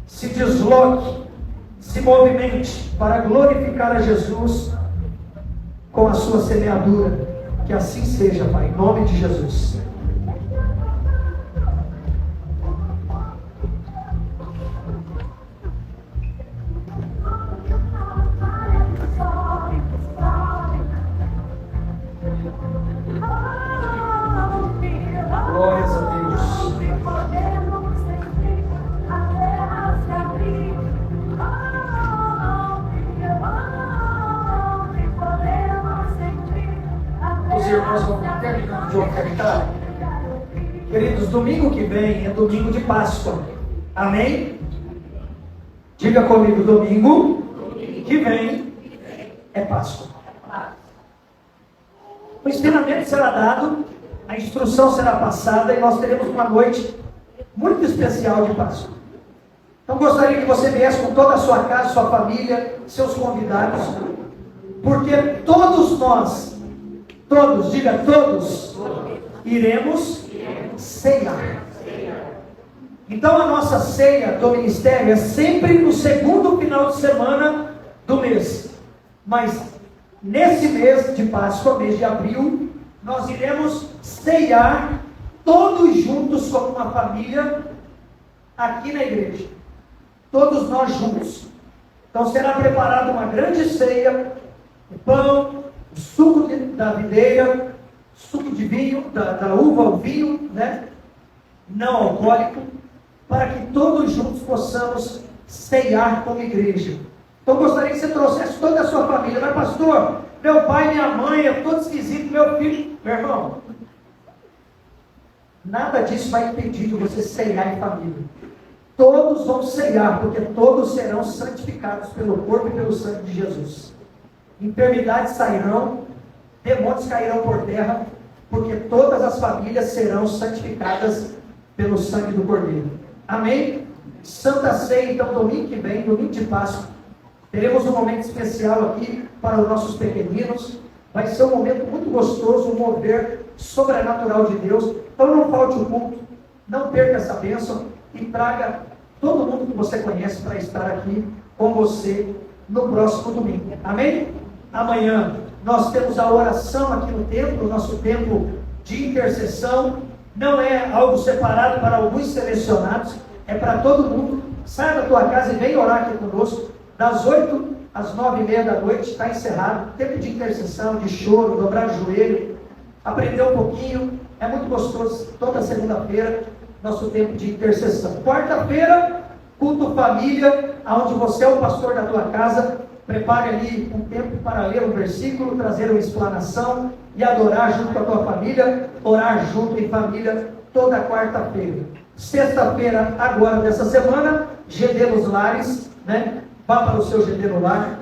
se desloque, se movimente para glorificar a Jesus com a sua semeadura. Que assim seja, Pai, em nome de Jesus. Glórias a Deus. Os irmãos vão terminando de ofertar. Queridos, domingo que vem é domingo de Páscoa. Amém? Diga comigo: domingo que vem é Páscoa. O ensinamento será dado, a instrução será passada e nós teremos uma noite muito especial de Páscoa. Então gostaria que você viesse com toda a sua casa, sua família, seus convidados, porque todos nós, todos, diga todos, iremos ceiar. Então a nossa ceia do ministério é sempre no segundo final de semana do mês. Mas nesse mês de Páscoa, mês de abril, nós iremos ceiar todos juntos como uma família aqui na igreja. Todos nós juntos. Então será preparada uma grande ceia, o pão, o suco da videira, suco de vinho, da uva, o vinho, né? Não alcoólico, para que todos juntos possamos ceiar como igreja. Então gostaria que você trouxesse toda a sua família. Mas pastor, meu pai, minha mãe, é todo esquisito, meu filho. Meu irmão, nada disso vai impedir de você ceiar em família. Todos vão ceiar, porque todos serão santificados pelo corpo e pelo sangue de Jesus. Enfermidades sairão, demônios cairão por terra, porque todas as famílias serão santificadas pelo sangue do Cordeiro. Amém? Santa Ceia, então, domingo que vem, domingo de Páscoa, teremos um momento especial aqui para os nossos pequeninos. Vai ser um momento muito gostoso, um mover sobrenatural de Deus. Então não falte o culto, não perca essa bênção e traga todo mundo que você conhece para estar aqui com você no próximo domingo. Amém? Amanhã nós temos a oração aqui no templo, o nosso tempo de intercessão, não é algo separado para alguns selecionados, é para todo mundo. Sai da tua casa e vem orar aqui conosco, das 8 às 9h30 da noite, está encerrado, tempo de intercessão, de choro, dobrar o joelho, aprender um pouquinho, é muito gostoso, toda segunda-feira, nosso tempo de intercessão. Quarta-feira, culto família, onde você é o pastor da tua casa, prepare ali um tempo para ler um versículo, trazer uma explanação e adorar junto com a tua família, orar junto em família toda quarta-feira. Sexta-feira, agora dessa semana, GD nos lares, né? Vá para o seu GD no lar,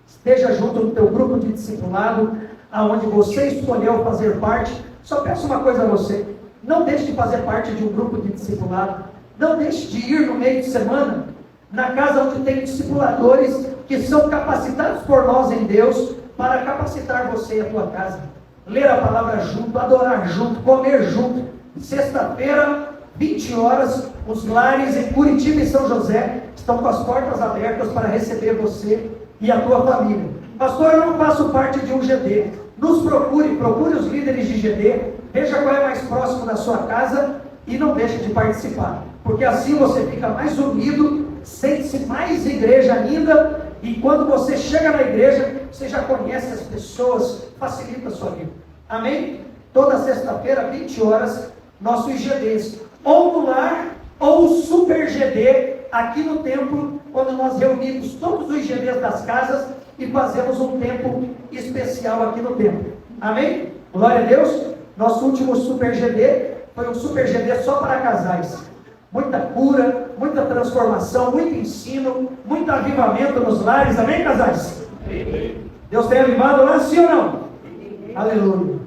esteja junto no teu grupo de discipulado, aonde você escolheu fazer parte. Só peço uma coisa a você, não deixe de fazer parte de um grupo de discipulado, não deixe de ir no meio de semana, na casa onde tem discipuladores que são capacitados por nós em Deus, para capacitar você e a tua casa, ler a palavra junto, adorar junto, comer junto. Sexta-feira, 20 horas, os lares em Curitiba e São José estão com as portas abertas para receber você e a tua família. Pastor, eu não faço parte de um GD. Nos procure os líderes de GD, veja qual é mais próximo da sua casa e não deixe de participar, porque assim você fica mais unido, sente-se mais igreja ainda, e quando você chega na igreja, você já conhece as pessoas, facilita a sua vida. Amém? Toda sexta-feira, 20 horas, nossos GDs, ou no lar, ou Super GD, aqui no templo, quando nós reunimos todos os GDs das casas e fazemos um tempo especial aqui no templo. Amém? Glória a Deus. Nosso último Super GD foi um Super GD só para casais. Muita cura, muita transformação, muito ensino, muito avivamento nos lares. Amém, casais? Amém. Deus tem avivado lá, sim ou não? Amém. Aleluia.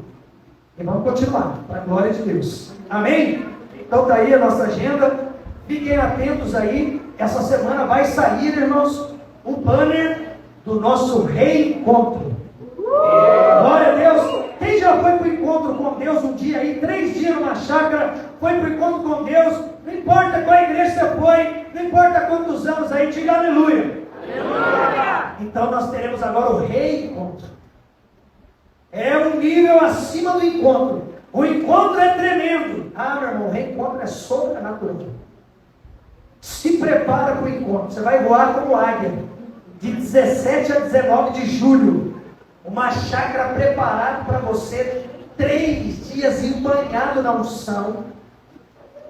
E vamos continuar, para a glória de Deus. Amém? Então está aí a nossa agenda. Fiquem atentos aí. Essa semana vai sair, irmãos, o banner do nosso reencontro. Glória a Deus. Quem já foi para o encontro com Deus um dia aí, 3 dias numa chácara, foi para o encontro com Deus, não importa qual igreja você foi, não importa quantos anos aí, diga aleluia. Aleluia. Então nós teremos agora o reencontro. É um nível acima do encontro. O encontro é tremendo. Ah, meu irmão, o reencontro é sobrenatural. Se prepara para o encontro. Você vai voar como águia. De 17 a 19 de julho. Uma chácara preparada para você. 3 dias embanhado na unção.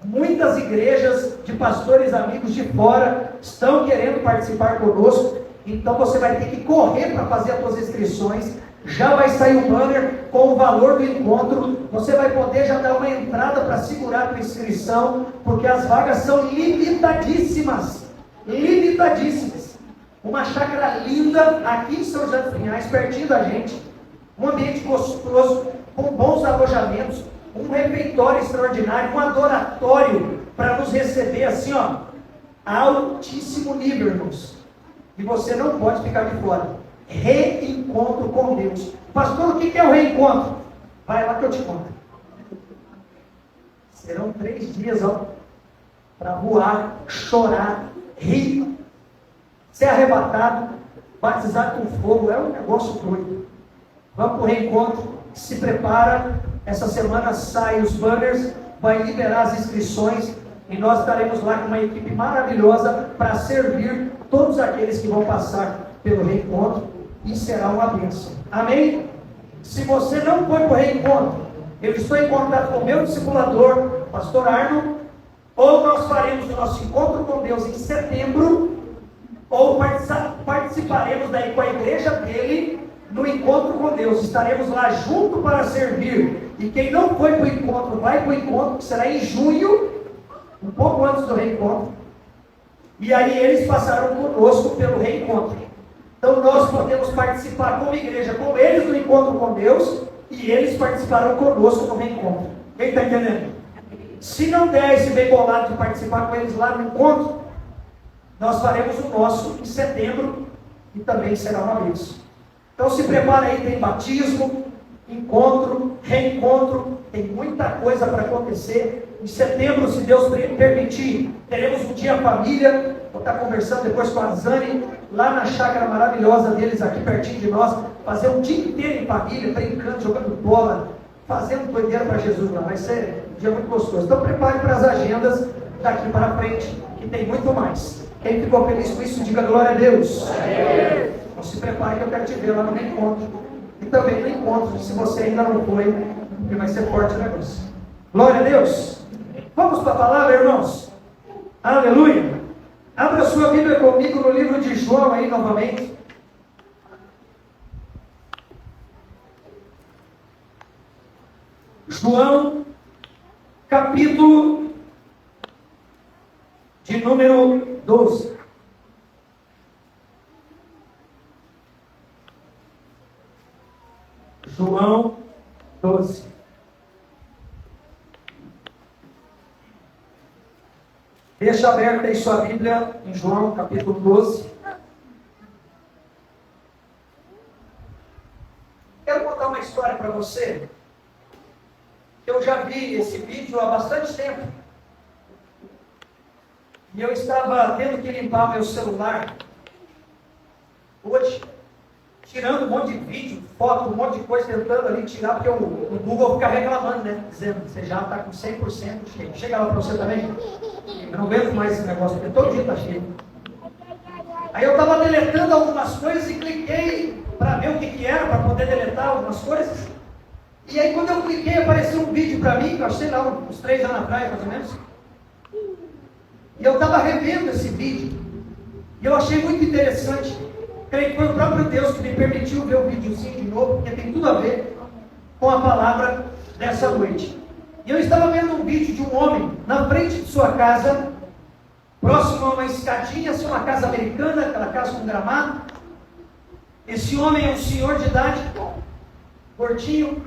Muitas igrejas de pastores amigos de fora estão querendo participar conosco. Então você vai ter que correr para fazer as suas inscrições. Já vai sair o banner com o valor do encontro. Você vai poder já dar uma entrada para segurar a sua inscrição, porque as vagas são limitadíssimas. Limitadíssimas. Uma chácara linda aqui em São José dos Pinhais, pertinho da gente. Um ambiente gostoso, com bons alojamentos, um refeitório extraordinário, um adoratório para nos receber assim, ó, altíssimo nível, irmãos. E você não pode ficar de fora. Reencontro com Deus. Pastor, o que é o reencontro? Vai lá que eu te conto. Serão 3 dias, ó, para voar, chorar, rir, ser arrebatado, batizado com fogo. É um negócio doido. Vamos para o reencontro. Se prepara. Essa semana saem os banners, vai liberar as inscrições e nós estaremos lá com uma equipe maravilhosa para servir todos aqueles que vão passar pelo reencontro e será uma bênção. Amém? Se você não foi para o reencontro, eu estou em contato com o meu discipulador, pastor Arno, ou nós faremos o nosso encontro com Deus em setembro, ou participaremos daí com a igreja dele no encontro com Deus. Estaremos lá junto para servir. E quem não foi para o encontro, vai para o encontro, que será em junho, um pouco antes do reencontro. E aí eles passarão conosco pelo reencontro. Então nós podemos participar como igreja com eles no encontro com Deus, e eles participarão conosco no reencontro. Quem está entendendo? Se não der esse bem bolado de participar com eles lá no encontro, nós faremos o nosso em setembro, e também será uma vez. Então se prepara aí, tem batismo, encontro, reencontro, tem muita coisa para acontecer. Em setembro, se Deus permitir, teremos um dia família. Vou estar conversando depois com a Zane, lá na chácara maravilhosa deles, aqui pertinho de nós, fazer um dia inteiro em família, brincando, jogando bola, fazendo doideira para Jesus lá. Vai ser Um dia muito gostoso. Então prepare para as agendas daqui para frente, que tem muito mais. Quem ficou feliz com isso, diga glória a Deus. Então se prepare que eu quero te ver lá no reencontro. E também no encontro, se você ainda não foi, porque vai ser forte o negócio. Glória a Deus. Vamos para a palavra, irmãos. Aleluia. Abra sua Bíblia comigo no livro de João aí novamente. João, capítulo de número 12. João 12. Deixa aberta aí sua Bíblia em João capítulo 12. Quero contar uma história para você. Eu já vi esse vídeo há bastante tempo. E eu estava tendo que limpar meu celular hoje, tirando um monte de vídeo, foto, um monte de coisa, tentando ali tirar, porque o Google fica reclamando, né? Dizendo que você já está com 100% cheio. Chega lá para você também. Eu não aguento mais esse negócio, porque todo dia está cheio. Aí eu estava deletando algumas coisas e cliquei para ver o que era, para poder deletar algumas coisas. E aí quando eu cliquei, apareceu um vídeo para mim, que eu achei lá uns 3 anos atrás, mais ou menos. E eu estava revendo esse vídeo. E eu achei muito interessante. Creio que foi o próprio Deus que me permitiu ver o videozinho de novo, porque tem tudo a ver com a palavra dessa noite. E eu estava vendo um vídeo de um homem na frente de sua casa, próximo a uma escadinha, assim, uma casa americana, aquela casa com gramado. Esse homem é um senhor de idade, gordinho.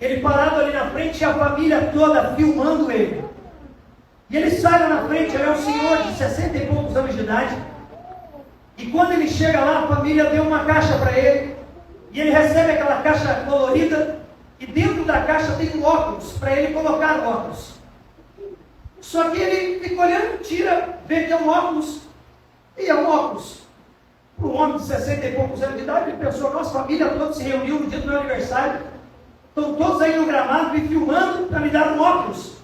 Ele parado ali na frente e a família toda filmando ele. E ele sai lá na frente, ele é um senhor de 60 e poucos anos de idade. E quando ele chega lá, a família deu uma caixa para ele. E ele recebe aquela caixa colorida. E dentro da caixa tem um óculos, para ele colocar o óculos. Só que ele fica olhando, tira, vê que é um óculos. E é um óculos. Para um homem de 60 e poucos anos de idade, ele pensou, nossa, a família toda se reuniu no dia do meu aniversário. Estão todos aí no gramado me filmando para me dar um óculos.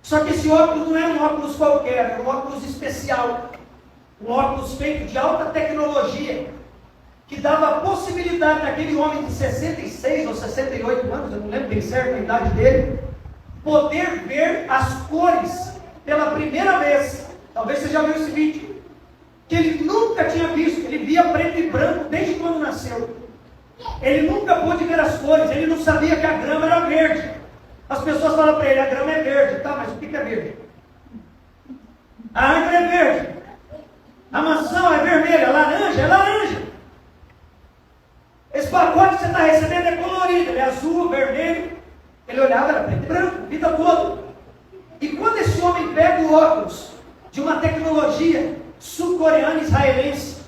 Só que esse óculos não é um óculos qualquer, é um óculos especial. Um óculos feito de alta tecnologia, que dava a possibilidade daquele homem de 66 ou 68 anos, eu não lembro bem certo a idade dele, poder ver as cores pela primeira vez. Talvez você já viu esse vídeo. Que ele nunca tinha visto, ele via preto e branco desde quando nasceu. Ele nunca pôde ver as cores, ele não sabia que a grama era verde. As pessoas falam para ele, a grama é verde, tá, mas o que é verde? A árvore é verde, a maçã é vermelha, a laranja é laranja. Esse pacote que você está recebendo é colorido, ele é azul, vermelho. Ele olhava, era preto e branco, a vida toda. E quando esse homem pega o óculos de uma tecnologia sul-coreana israelense,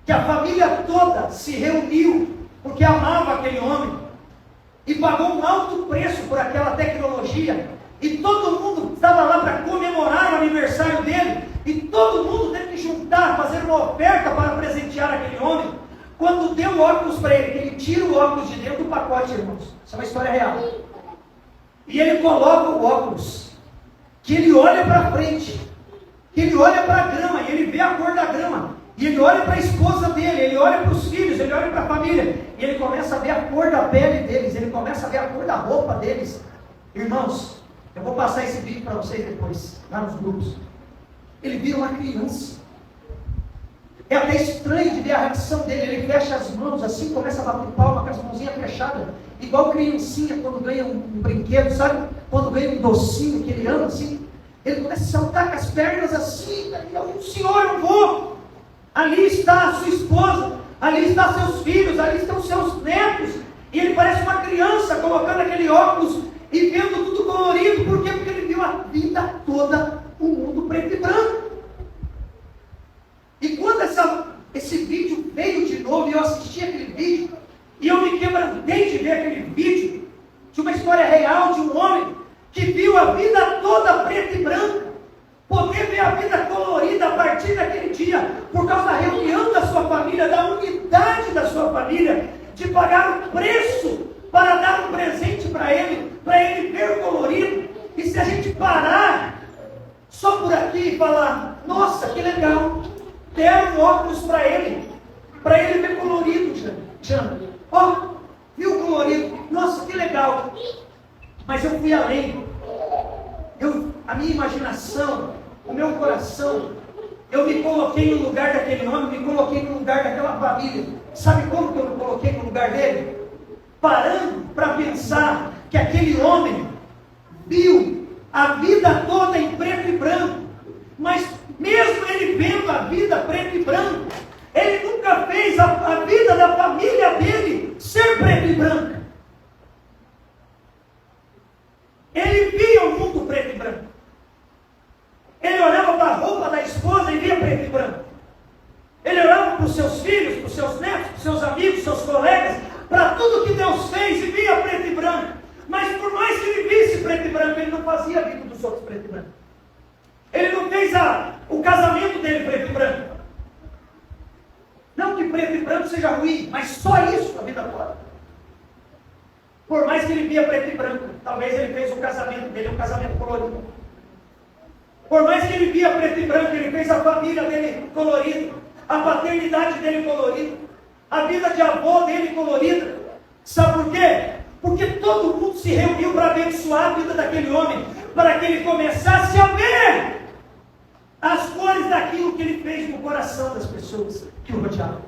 que a família toda se reuniu porque amava aquele homem e pagou um alto preço por aquela tecnologia, e todo mundo estava lá para comemorar o aniversário dele, e todo mundo teve que juntar, fazer uma oferta para presentear aquele homem. Quando deu o óculos para ele, que ele tira o óculos de dentro do pacote, irmãos, isso é uma história real, e ele coloca o óculos, que ele olha para frente, que ele olha para a grama, e ele vê a cor da grama, e ele olha para a esposa dele, ele olha para os filhos, ele olha para a família, e ele começa a ver a cor da pele deles, ele começa a ver a cor da roupa deles. Irmãos, eu vou passar esse vídeo para vocês depois, lá nos grupos. Ele vira uma criança. É até estranho de ver a reação dele, ele fecha as mãos assim, começa a bater palma com as mãozinhas fechadas, igual criancinha quando ganha um brinquedo, sabe? Quando ganha um docinho que ele ama assim, ele começa a saltar com as pernas assim, o senhor, eu vou. Ali está a sua esposa, ali estão seus filhos, ali estão seus netos, e ele parece uma criança colocando aquele óculos e vendo tudo colorido. Por quê? Porque ele viu a vida toda, o mundo preto e branco. E quando esse vídeo veio de novo, e eu assisti aquele vídeo, e eu me quebrantei de ver aquele vídeo, de uma história real de um homem que viu a vida toda preto e branco, poder ver a vida colorida a partir daquele dia, por causa da reunião da sua família, da unidade da sua família, de pagar o preço para dar um presente para ele ver colorido. E se a gente parar só por aqui e falar, nossa, que legal, deram um óculos para ele ver colorido, Jana. Ó, viu colorido? Nossa, que legal. Mas eu fui além. A minha imaginação, o meu coração, eu me coloquei no lugar daquele homem, me coloquei no lugar daquela família. Sabe como que eu me coloquei no lugar dele? Parando para pensar que aquele homem viu a vida toda em preto e branco, mas mesmo ele vendo a vida preto e branco, ele nunca fez a vida da família dele ser preto e branca. Ele via o mundo preto e branco. Ele olhava para a roupa da esposa e via preto e branco. Ele olhava para os seus filhos, para os seus netos, para os seus amigos, seus colegas, para tudo que Deus fez e via preto e branco. Mas por mais que ele visse preto e branco, ele não fazia a vida dos outros preto e branco. Ele não fez o casamento dele preto e branco. Não que preto e branco seja ruim, mas só isso a vida toda. Por mais que ele via preto e branco, talvez ele fez o casamento dele um casamento colorido. Por mais que ele via preto e branco, ele fez a família dele colorida, a paternidade dele colorida, a vida de avô dele colorida. Sabe por quê? Porque todo mundo se reuniu para abençoar a vida daquele homem, para que ele começasse a ver as cores daquilo que ele fez no coração das pessoas que o rodeavam.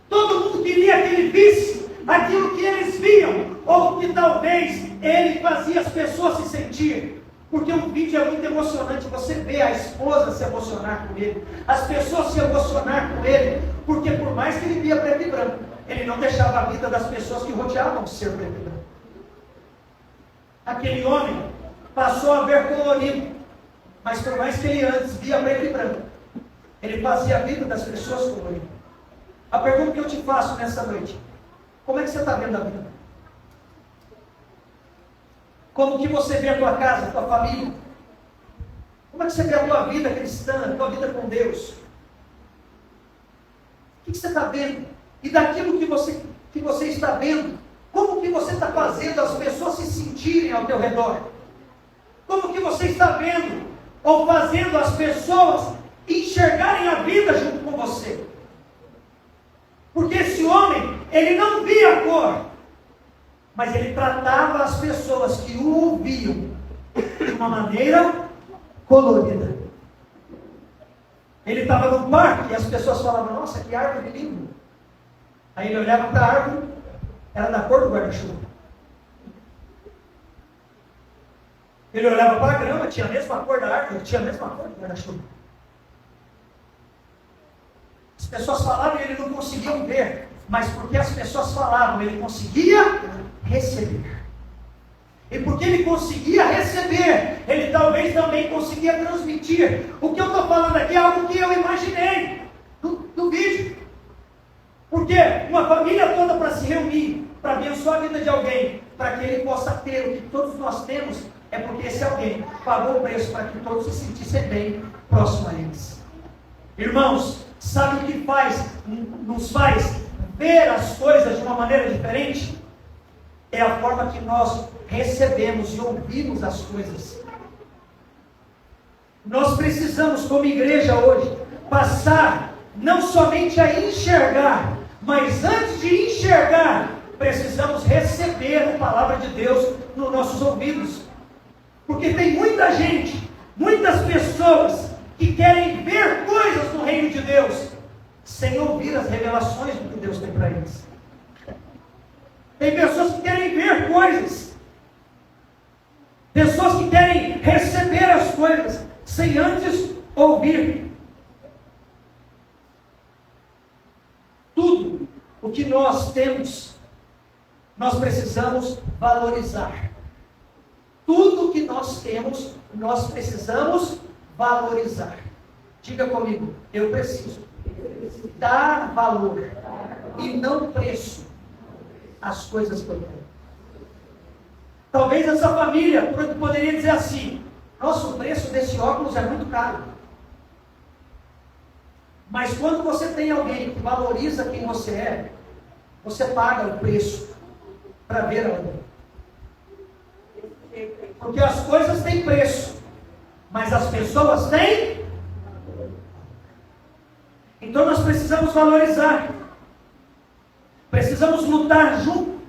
Todo mundo queria que ele visse aquilo que eles viam, ou que talvez ele fazia as pessoas se sentir. Porque um vídeo é muito emocionante, você vê a esposa se emocionar com ele, as pessoas se emocionar com ele, porque por mais que ele via preto e branco, ele não deixava a vida das pessoas que rodeavam ser preto e branco. Aquele homem passou a ver colorido, mas por mais que ele antes via preto e branco, ele fazia a vida das pessoas colorida. A pergunta que eu te faço nessa noite: como é que você está vendo a vida? Como que você vê a tua casa, a tua família? Como é que você vê a tua vida cristã, a tua vida com Deus? O que você está vendo? E daquilo que você está vendo, como que você está fazendo as pessoas se sentirem ao teu redor? Como que você está vendo ou fazendo as pessoas enxergarem a vida junto com você? Porque esse homem, ele não via a cor, mas ele tratava as pessoas que o ouviam de uma maneira colorida. Ele estava no parque e as pessoas falavam, nossa, que árvore linda. Aí ele olhava para a árvore, era da cor do guarda-chuva. Ele olhava para a grama, tinha a mesma cor da árvore, tinha a mesma cor do guarda-chuva. As pessoas falavam e ele não conseguia ver, mas porque as pessoas falavam, ele conseguia receber. E porque ele conseguia receber, ele talvez também conseguia transmitir. O que eu estou falando aqui é algo que eu imaginei do vídeo. Porque uma família toda para se reunir, para abençoar a vida de alguém, para que ele possa ter o que todos nós temos, é porque esse alguém pagou o preço para que todos se sentissem bem próximo a eles. Irmãos, sabe o que nos faz ver as coisas de uma maneira diferente? É a forma que nós recebemos e ouvimos as coisas. Nós precisamos, como igreja hoje, passar não somente a enxergar, mas antes de enxergar, precisamos receber a palavra de Deus nos nossos ouvidos. Porque tem muita gente, muitas pessoas que querem ver coisas no reino de Deus, sem ouvir as revelações do que Deus tem para eles. Tem pessoas que querem ver coisas, pessoas que querem receber as coisas, sem antes ouvir. Tudo o que nós temos, nós precisamos valorizar. Tudo o que nós temos, nós precisamos valorizar. Diga comigo, eu preciso dar valor e não preço às coisas que eu tenho. Talvez essa família poderia dizer assim, nossa, o preço desse óculos é muito caro. Mas quando você tem alguém que valoriza quem você é, você paga o preço para ver a outra. Porque as coisas têm preço, mas as pessoas têm. Então nós precisamos valorizar, precisamos lutar junto,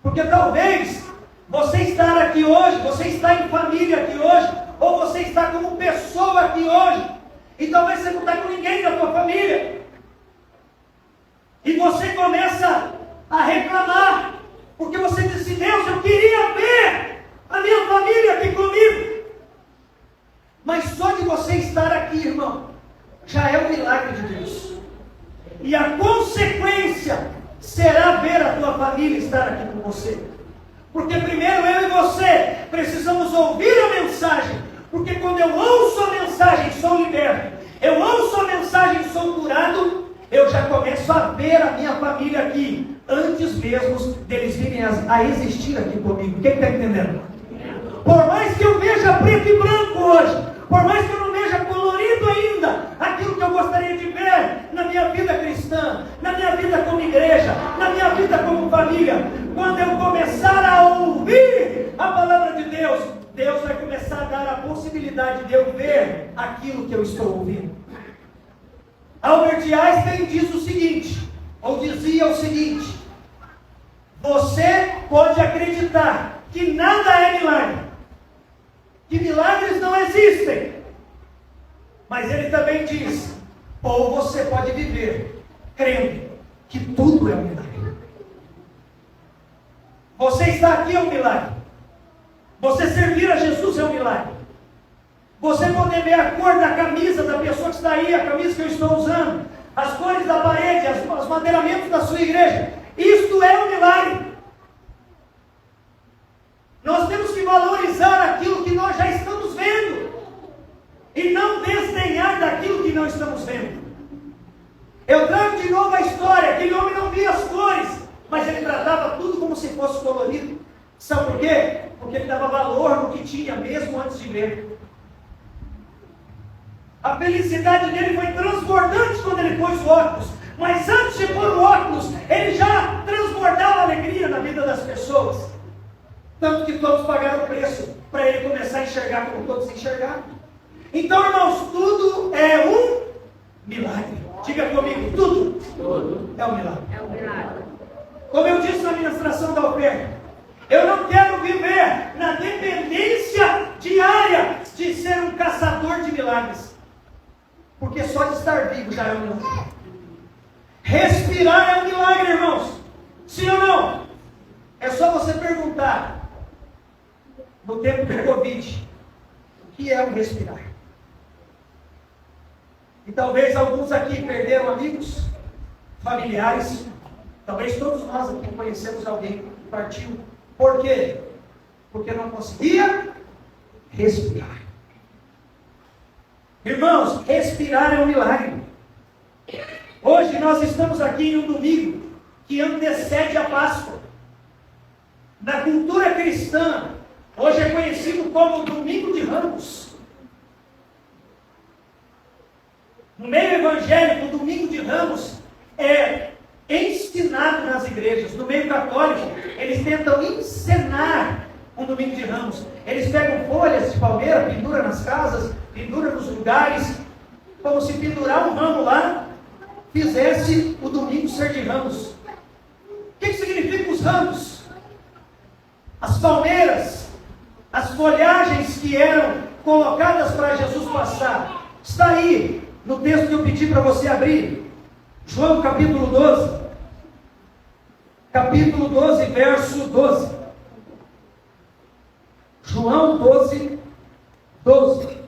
porque talvez você estar aqui hoje, você está em família aqui hoje, ou você está como pessoa aqui hoje, e talvez você não está com ninguém da tua família, e você começa a reclamar, porque você diz assim: Deus, eu queria ver a minha família aqui comigo. Mas só de você estar aqui, irmão, já é um milagre de Deus. E a consequência será ver a tua família estar aqui com você. Porque primeiro eu e você precisamos ouvir a mensagem. Porque quando eu ouço a mensagem, sou liberto. Eu ouço a mensagem, sou curado. Eu já começo a ver a minha família aqui, antes mesmo deles virem a existir aqui comigo. Quem está entendendo? Por mais que eu veja preto e branco hoje, por mais que eu não veja colorido ainda aquilo que eu gostaria de ver na minha vida cristã, na minha vida como igreja, na minha vida como família, quando eu começar a ouvir a palavra de Deus, Deus vai começar a dar a possibilidade de eu ver aquilo que eu estou ouvindo. Albert Einstein diz o seguinte, ou dizia o seguinte: você pode acreditar que nada é milagre, que milagres não existem, mas ele também diz: ou você pode viver crendo que tudo é um milagre. Você está aqui é um milagre, você servir a Jesus é um milagre, você poder ver a cor da camisa da pessoa que está aí, a camisa que eu estou usando, as cores da parede, os madeiramentos da sua igreja, isto é um milagre. Nós temos que valorizar aquilo que nós já estamos vendo e não desdenhar daquilo que não estamos vendo. Eu trago de novo a história: aquele homem não via as cores, mas ele tratava tudo como se fosse colorido. Sabe por quê? Porque ele dava valor no que tinha mesmo antes de ver. A felicidade dele foi transbordante quando ele pôs o óculos, mas antes de pôr o óculos, ele já transbordava alegria na vida das pessoas. Tanto que todos pagaram o preço para ele começar a enxergar como todos enxergaram. Então, irmãos, tudo é um milagre. Diga comigo: tudo é um milagre. É um milagre. Como eu disse na ministração da oferta, eu não quero viver na dependência diária de ser um caçador de milagres. Porque só de estar vivo já é um milagre. Respirar é um milagre, irmãos. Sim ou não? É só você perguntar, no tempo do Covid, o que é um respirar? E talvez alguns aqui perderam amigos, familiares. Talvez todos nós aqui conhecemos alguém que partiu. Por quê? Porque não conseguia respirar. Irmãos, respirar é um milagre. Hoje nós estamos aqui em um domingo que antecede a Páscoa. Na cultura cristã, hoje é conhecido como Domingo de Ramos. No meio evangélico, o Domingo de Ramos é ensinado nas igrejas. No meio católico, eles tentam encenar um Domingo de Ramos. Eles pegam folhas de palmeira, penduram nas casas, penduram nos lugares, como se pendurar um ramo lá fizesse o domingo ser de ramos. O que significa os ramos? As palmeiras, as folhagens que eram colocadas para Jesus passar. Está aí no texto que eu pedi para você abrir, João capítulo 12. Capítulo 12, verso 12. João 12, 12.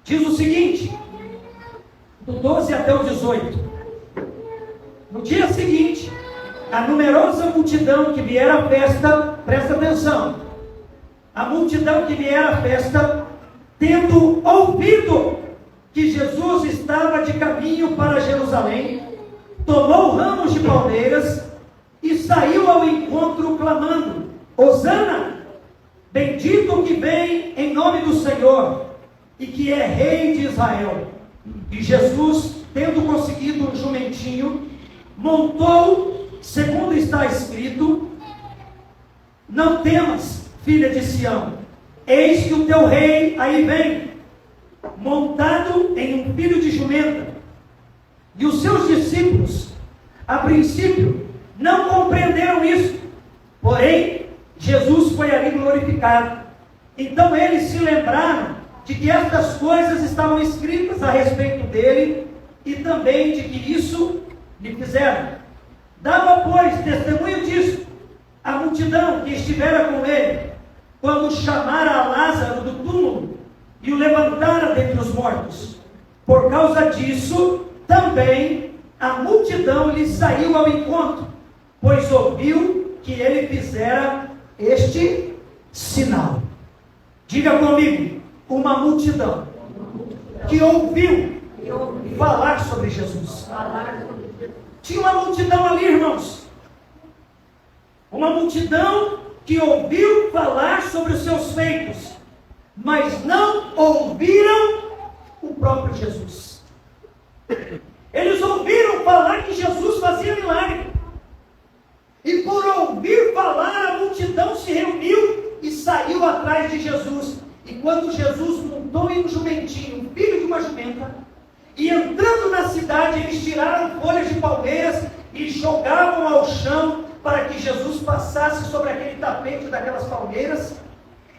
Diz o seguinte, do 12 até o 18. No dia seguinte, a numerosa multidão que viera à festa, presta atenção, a multidão que viera à festa, tendo ouvido que Jesus estava de caminho para Jerusalém, tomou ramos de palmeiras e saiu ao encontro clamando: Hosana, bendito o que vem em nome do Senhor e que é rei de Israel. E Jesus, tendo conseguido um jumentinho, montou, segundo está escrito, Não temas, filha de Sião, eis que o teu rei aí vem, montado em um filho de jumenta. E os seus discípulos, a princípio, não compreenderam isso. Porém, Jesus foi ali glorificado. Então eles se lembraram de que estas coisas estavam escritas a respeito dele e também de que isso lhe fizeram. Dava, pois, testemunho disso a multidão que estivera com ele, quando chamara a Lázaro do túmulo e o levantara dentre os mortos. Por causa disso, também a multidão lhe saiu ao encontro, pois ouviu que ele fizera este sinal. Diga comigo, uma multidão que ouviu falar sobre Jesus. Tinha uma multidão ali, irmãos. Uma multidão que ouviu falar sobre os seus feitos, mas não ouviram o próprio Jesus. Eles ouviram falar que Jesus fazia milagre. E por ouvir falar, a multidão se reuniu e saiu atrás de Jesus. E quando Jesus montou em um jumentinho, um filho de uma jumenta, e entrando na cidade, eles tiraram folhas de palmeiras e jogavam ao chão para que Jesus passasse sobre aquele tapete daquelas palmeiras.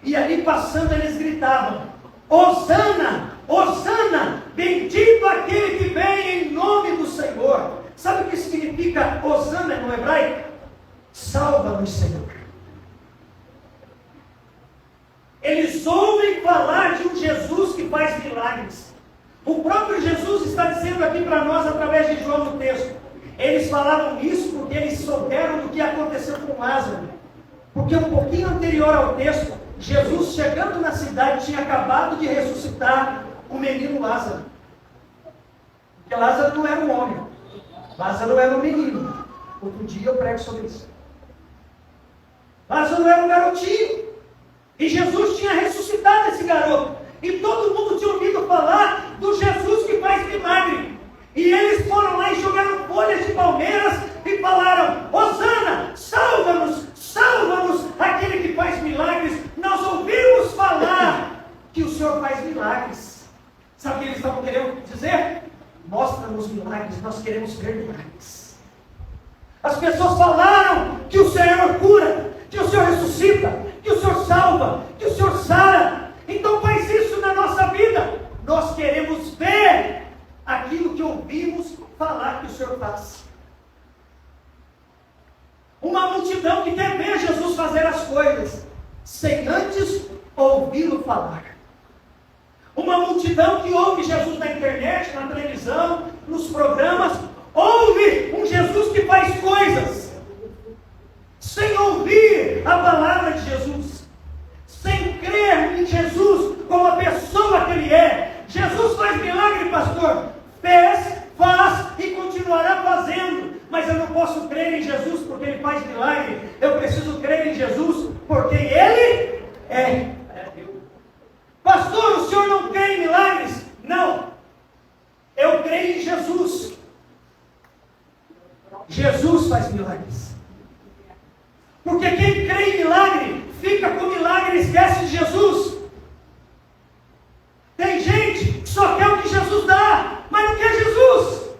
E ali passando, eles gritavam: Hosana, Hosana, bendito aquele que vem em nome do Senhor. Sabe o que significa Hosana no hebraico? Salva-nos, Senhor. Eles ouvem falar de um Jesus que faz milagres. O próprio Jesus está dizendo aqui para nós, através de João no texto. Eles falavam isso porque eles souberam do que aconteceu com Lázaro. Porque um pouquinho anterior ao texto, Jesus, chegando na cidade, tinha acabado de ressuscitar o menino Lázaro. Porque Lázaro não era um homem, Lázaro era um menino. Outro dia eu prego sobre isso. Lázaro era um garotinho, e Jesus tinha ressuscitado esse garoto, e todo mundo tinha ouvido falar do Jesus que faz milagre. E eles foram lá e jogaram folhas de palmeiras e falaram: Hosana, salva-nos, salva-nos, aquele que faz milagres. Nós ouvimos falar que o Senhor faz milagres. Sabe o que eles estavam querendo dizer? Mostra-nos milagres, nós queremos ver milagres. As pessoas falaram que o Senhor cura, que o Senhor ressuscita, que o Senhor salva, que o Senhor sara. Então faz isso na nossa vida. Nós queremos ver aquilo que ouvimos falar que o Senhor faz. Uma multidão que quer ver Jesus fazer as coisas, sem antes ouvi-lo falar. Uma multidão que ouve Jesus na internet, na televisão, nos programas, ouve um Jesus que faz coisas, sem ouvir a palavra de Jesus, sem crer em Jesus como a pessoa que Ele é. Jesus faz milagre, pastor. Fez, faz e continuará fazendo. Mas eu não posso crer em Jesus porque Ele faz milagre. Eu preciso crer em Jesus porque Ele é. Pastor, o senhor não crê em milagres? Não. Eu creio em Jesus. Jesus faz milagres. Porque quem crê em milagre, fica com milagre e esquece de Jesus. Tem gente que só quer o que Jesus dá, mas não quer Jesus.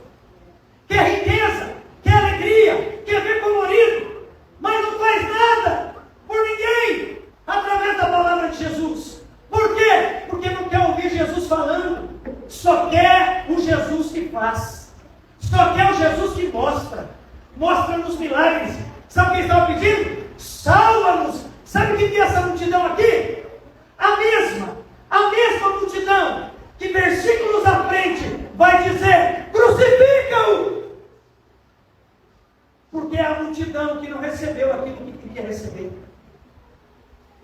Quer riqueza, quer alegria, quer ver colorido, mas não faz nada por ninguém através da palavra de Jesus. Por quê? Porque não quer ouvir Jesus falando. Só quer o Jesus que faz. Só quer o Jesus que mostra. Mostra-nos milagres. Sabe o que ele estava pedindo? Salva-nos. Sabe o que é essa multidão aqui? A mesma multidão que versículos à frente vai dizer: crucifica-o. Porque é a multidão que não recebeu aquilo que queria receber.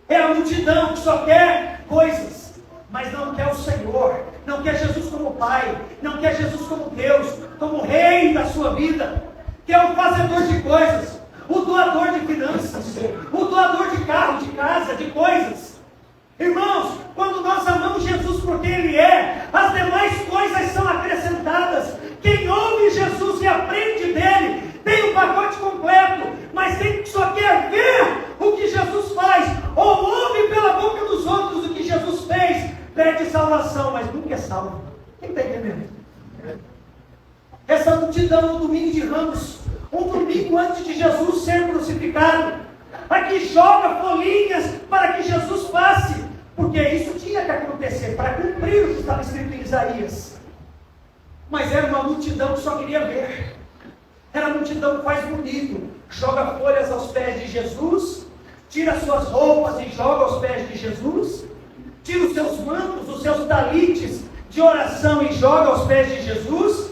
É a multidão que só quer coisas, mas não quer o Senhor, não quer Jesus como Pai, não quer Jesus como Deus, como Rei da sua vida, que é o fazedor de coisas, o doador de finanças, o doador de carro, de casa, de coisas. Irmãos, quando nós amamos Jesus porque Ele é, as demais coisas são acrescentadas. Quem ouve Jesus e aprende dele, tem o pacote completo, mas quem só quer ver o que Jesus salvação, mas nunca é salvo. Quem está entendendo? Essa multidão no domingo de Ramos, um domingo antes de Jesus ser crucificado, aqui joga folhinhas para que Jesus passe, porque isso tinha que acontecer, para cumprir o que estava escrito em Isaías. Mas era uma multidão que só queria ver. Era uma multidão que faz bonito, joga folhas aos pés de Jesus, tira suas roupas e joga aos pés de Jesus, tira os seus mantos, os seus talites de oração e joga aos pés de Jesus.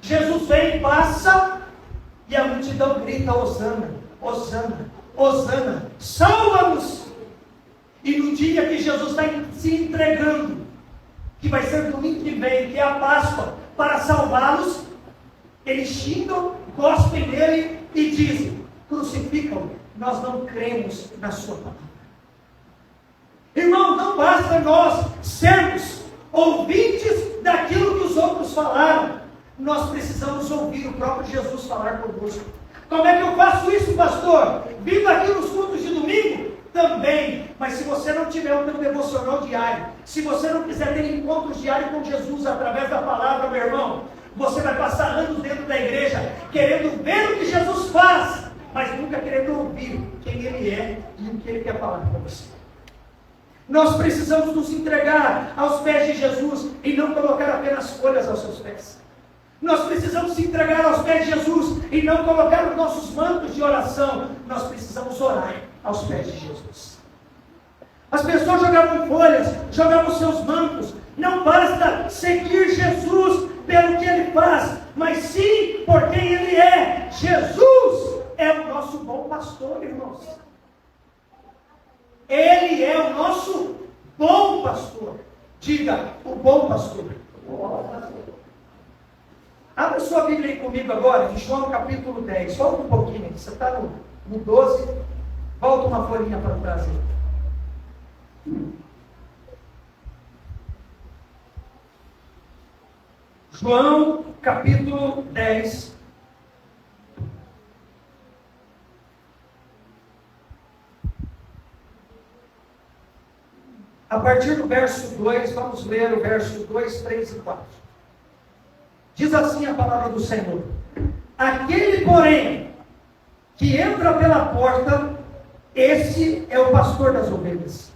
Jesus vem, passa, e a multidão grita: Hosana, Hosana, Hosana, salva-nos! E no dia que Jesus está se entregando, que vai ser domingo que vem, que é a Páscoa, para salvá-los, eles xingam, gospem nele e dizem: crucificam, nós não cremos na sua palavra. Irmão, não basta nós sermos ouvintes daquilo que os outros falaram, nós precisamos ouvir o próprio Jesus falar conosco. Como é que eu faço isso, pastor? Vindo aqui nos cultos de domingo? Também, mas se você não tiver o teu devocional diário, se você não quiser ter encontros diários com Jesus através da palavra, meu irmão, você vai passar anos dentro da igreja, querendo ver o que Jesus faz, mas nunca querendo ouvir quem Ele é e o que Ele quer falar com você. Nós precisamos nos entregar aos pés de Jesus e não colocar apenas folhas aos seus pés. Nós precisamos se entregar aos pés de Jesus e não colocar os nossos mantos de oração. Nós precisamos orar aos pés de Jesus. As pessoas jogavam folhas, jogavam seus mantos. Não basta seguir Jesus pelo que Ele faz, mas sim por quem Ele é. Jesus é o nosso bom pastor, irmãos. Ele é o nosso bom pastor. Diga, o bom pastor. O bom pastor. Abra sua Bíblia aí comigo agora, de João capítulo 10. Volta um pouquinho aqui. Você está no 12. Volta uma folhinha para trás aí. João capítulo 10. A partir do verso 2, vamos ler o verso 2, 3 e 4. Diz assim a palavra do Senhor: aquele, porém, que entra pela porta, esse é o pastor das ovelhas.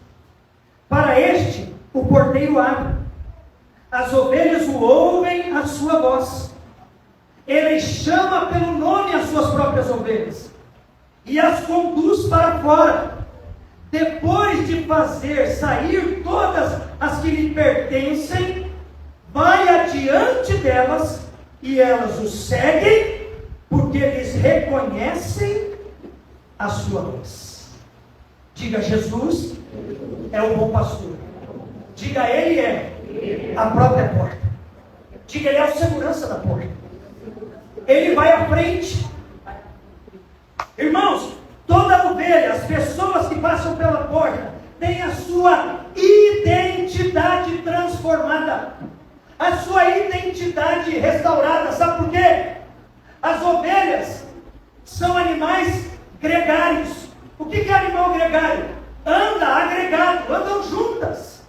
Para este, o porteiro abre. As ovelhas o ouvem a sua voz. Ele chama pelo nome as suas próprias ovelhas e as conduz para fora. Depois de fazer sair todas as que lhe pertencem, vai adiante delas e elas o seguem, porque eles reconhecem a sua voz. Diga: Jesus é o bom pastor. Diga: Ele é a própria porta. Diga: Ele é o segurança da porta. Ele vai à frente. Irmãos, toda ovelha, as pessoas que passam pela porta, têm a sua identidade transformada, a sua identidade restaurada. Sabe por quê? As ovelhas são animais gregários. O que é animal gregário? Anda agregado, andam juntas.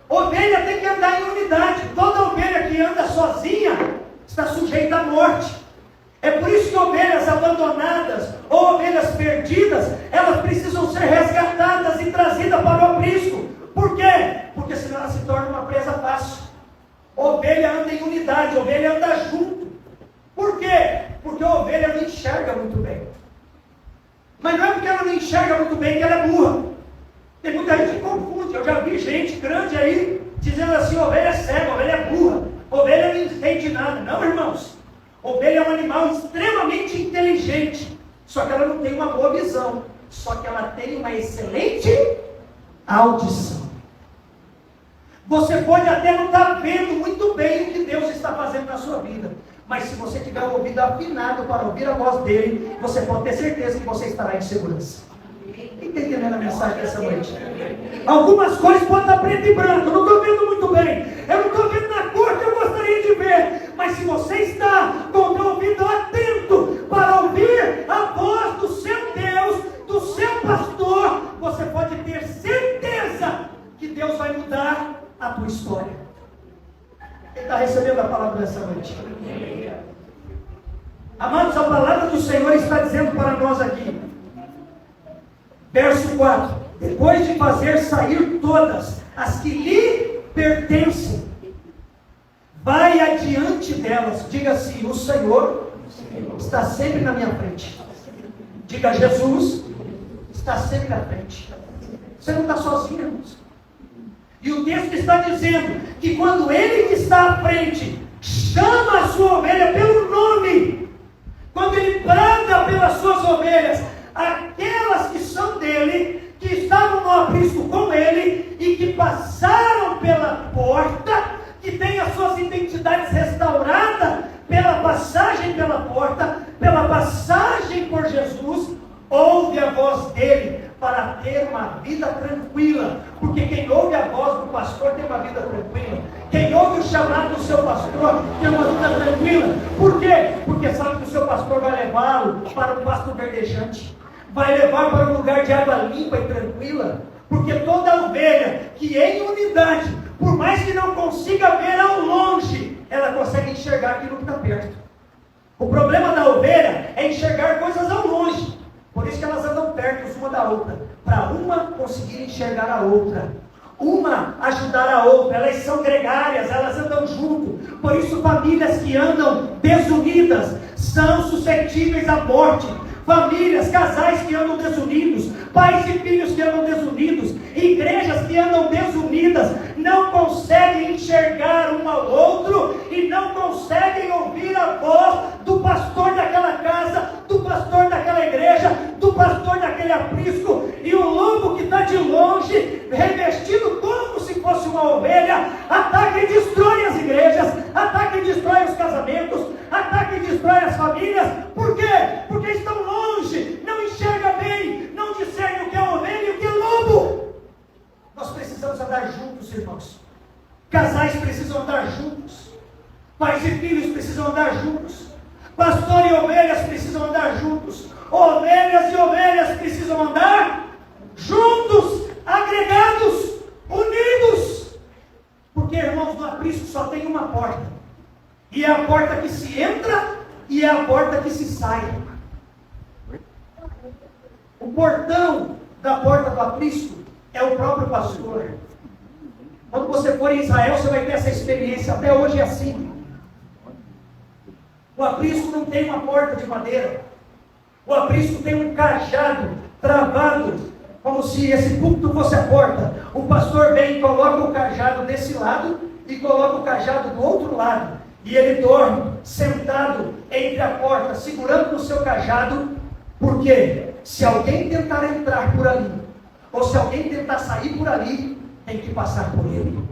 Ovelha tem que andar em unidade. Toda ovelha que anda sozinha está sujeita à morte. É por isso que ovelhas abandonadas ou ovelhas perdidas, elas precisam ser resgatadas e trazidas para o aprisco. Por quê? Porque senão ela se torna uma presa fácil. Ovelha anda em unidade, ovelha anda junto. Por quê? Porque a ovelha não enxerga muito bem. Mas não é porque ela não enxerga muito bem que ela é burra. Tem muita gente que confunde. Eu já vi gente grande aí dizendo assim: ovelha é cega, ovelha é burra, ovelha não entende nada. Não, irmãos. Ovelha é um animal extremamente inteligente, só que ela não tem uma boa visão, só que ela tem uma excelente audição. Você pode até não estar vendo muito bem o que Deus está fazendo na sua vida, mas se você tiver o ouvido afinado para ouvir a voz dele, você pode ter certeza que você estará em segurança. Quem está entendendo a mensagem dessa noite? Algumas cores podem estar preto e branco, eu não estou vendo muito bem, eu não estou vendo na cor que eu gostaria de ver, mas se você está com o ouvido atento para ouvir a voz do seu Deus, do seu pastor, você pode ter certeza que Deus vai mudar a tua história. Quem está recebendo a palavra dessa noite? Amados, a palavra do Senhor está dizendo para nós aqui, verso 4: depois de fazer sair todas as que lhe pertencem, vai adiante delas. Diga assim: o Senhor está sempre na minha frente. Diga: Jesus está sempre na frente. Você não está sozinho, irmãos. E o texto está dizendo que quando Ele que está à frente chama a sua ovelha pelo nome, quando Ele brada pelas suas ovelhas, aquelas que são dele, que estavam no aprisco com Ele e que passaram pela porta, que têm as suas identidades restauradas pela passagem pela porta, pela passagem por Jesus, ouve a voz dele para ter uma vida tranquila. Porque quem ouve a voz do pastor tem uma vida tranquila. Quem ouve o chamado do seu pastor tem uma vida tranquila. Por quê? Porque sabe que o seu pastor vai levá-lo para um pasto verdejante, vai levar para um lugar de água limpa e tranquila. Porque toda ovelha que em unidade, por mais que não consiga ver ao longe, ela consegue enxergar aquilo que está perto. O problema da ovelha é enxergar coisas ao longe. Por isso que elas andam perto uma da outra, para uma conseguir enxergar a outra, uma ajudar a outra. Elas são gregárias, elas andam junto. Por isso famílias que andam desunidas são suscetíveis à morte. Famílias, casais que andam desunidos, pais e filhos que andam desunidos, igrejas que andam desunidas, não conseguem enxergar um ao outro e não conseguem ouvir a voz do pastor daquela casa, do pastor daquela igreja, do pastor daquele aprisco. E o lobo que está de longe, revestido como se fosse uma ovelha, ataca e destrói as igrejas, ataca e destrói os casamentos, ataca e destrói as famílias. Por quê? Porque estão longe, não enxerga bem, não discerne o que é ovelha e o que é lobo. Nós precisamos andar juntos, irmãos. Casais precisam andar juntos, pais e filhos precisam andar juntos, pastor e ovelhas precisam andar juntos, ovelhas e ovelhas precisam andar juntos, agregados, unidos. Porque, irmãos, no aprisco só tem uma porta, e é a porta que se entra e é a porta que se sai. O portão da porta do aprisco é o próprio pastor. Quando você for em Israel, você vai ter essa experiência. Até hoje é assim. O aprisco não tem uma porta de madeira. O aprisco tem um cajado travado, como se esse púlpito fosse a porta. O pastor vem e coloca o cajado desse lado e coloca o cajado do outro lado. E ele dorme sentado entre a porta, segurando no seu cajado. Porque se alguém tentar entrar por ali, ou se alguém tentar sair por ali, tem que passar por ele.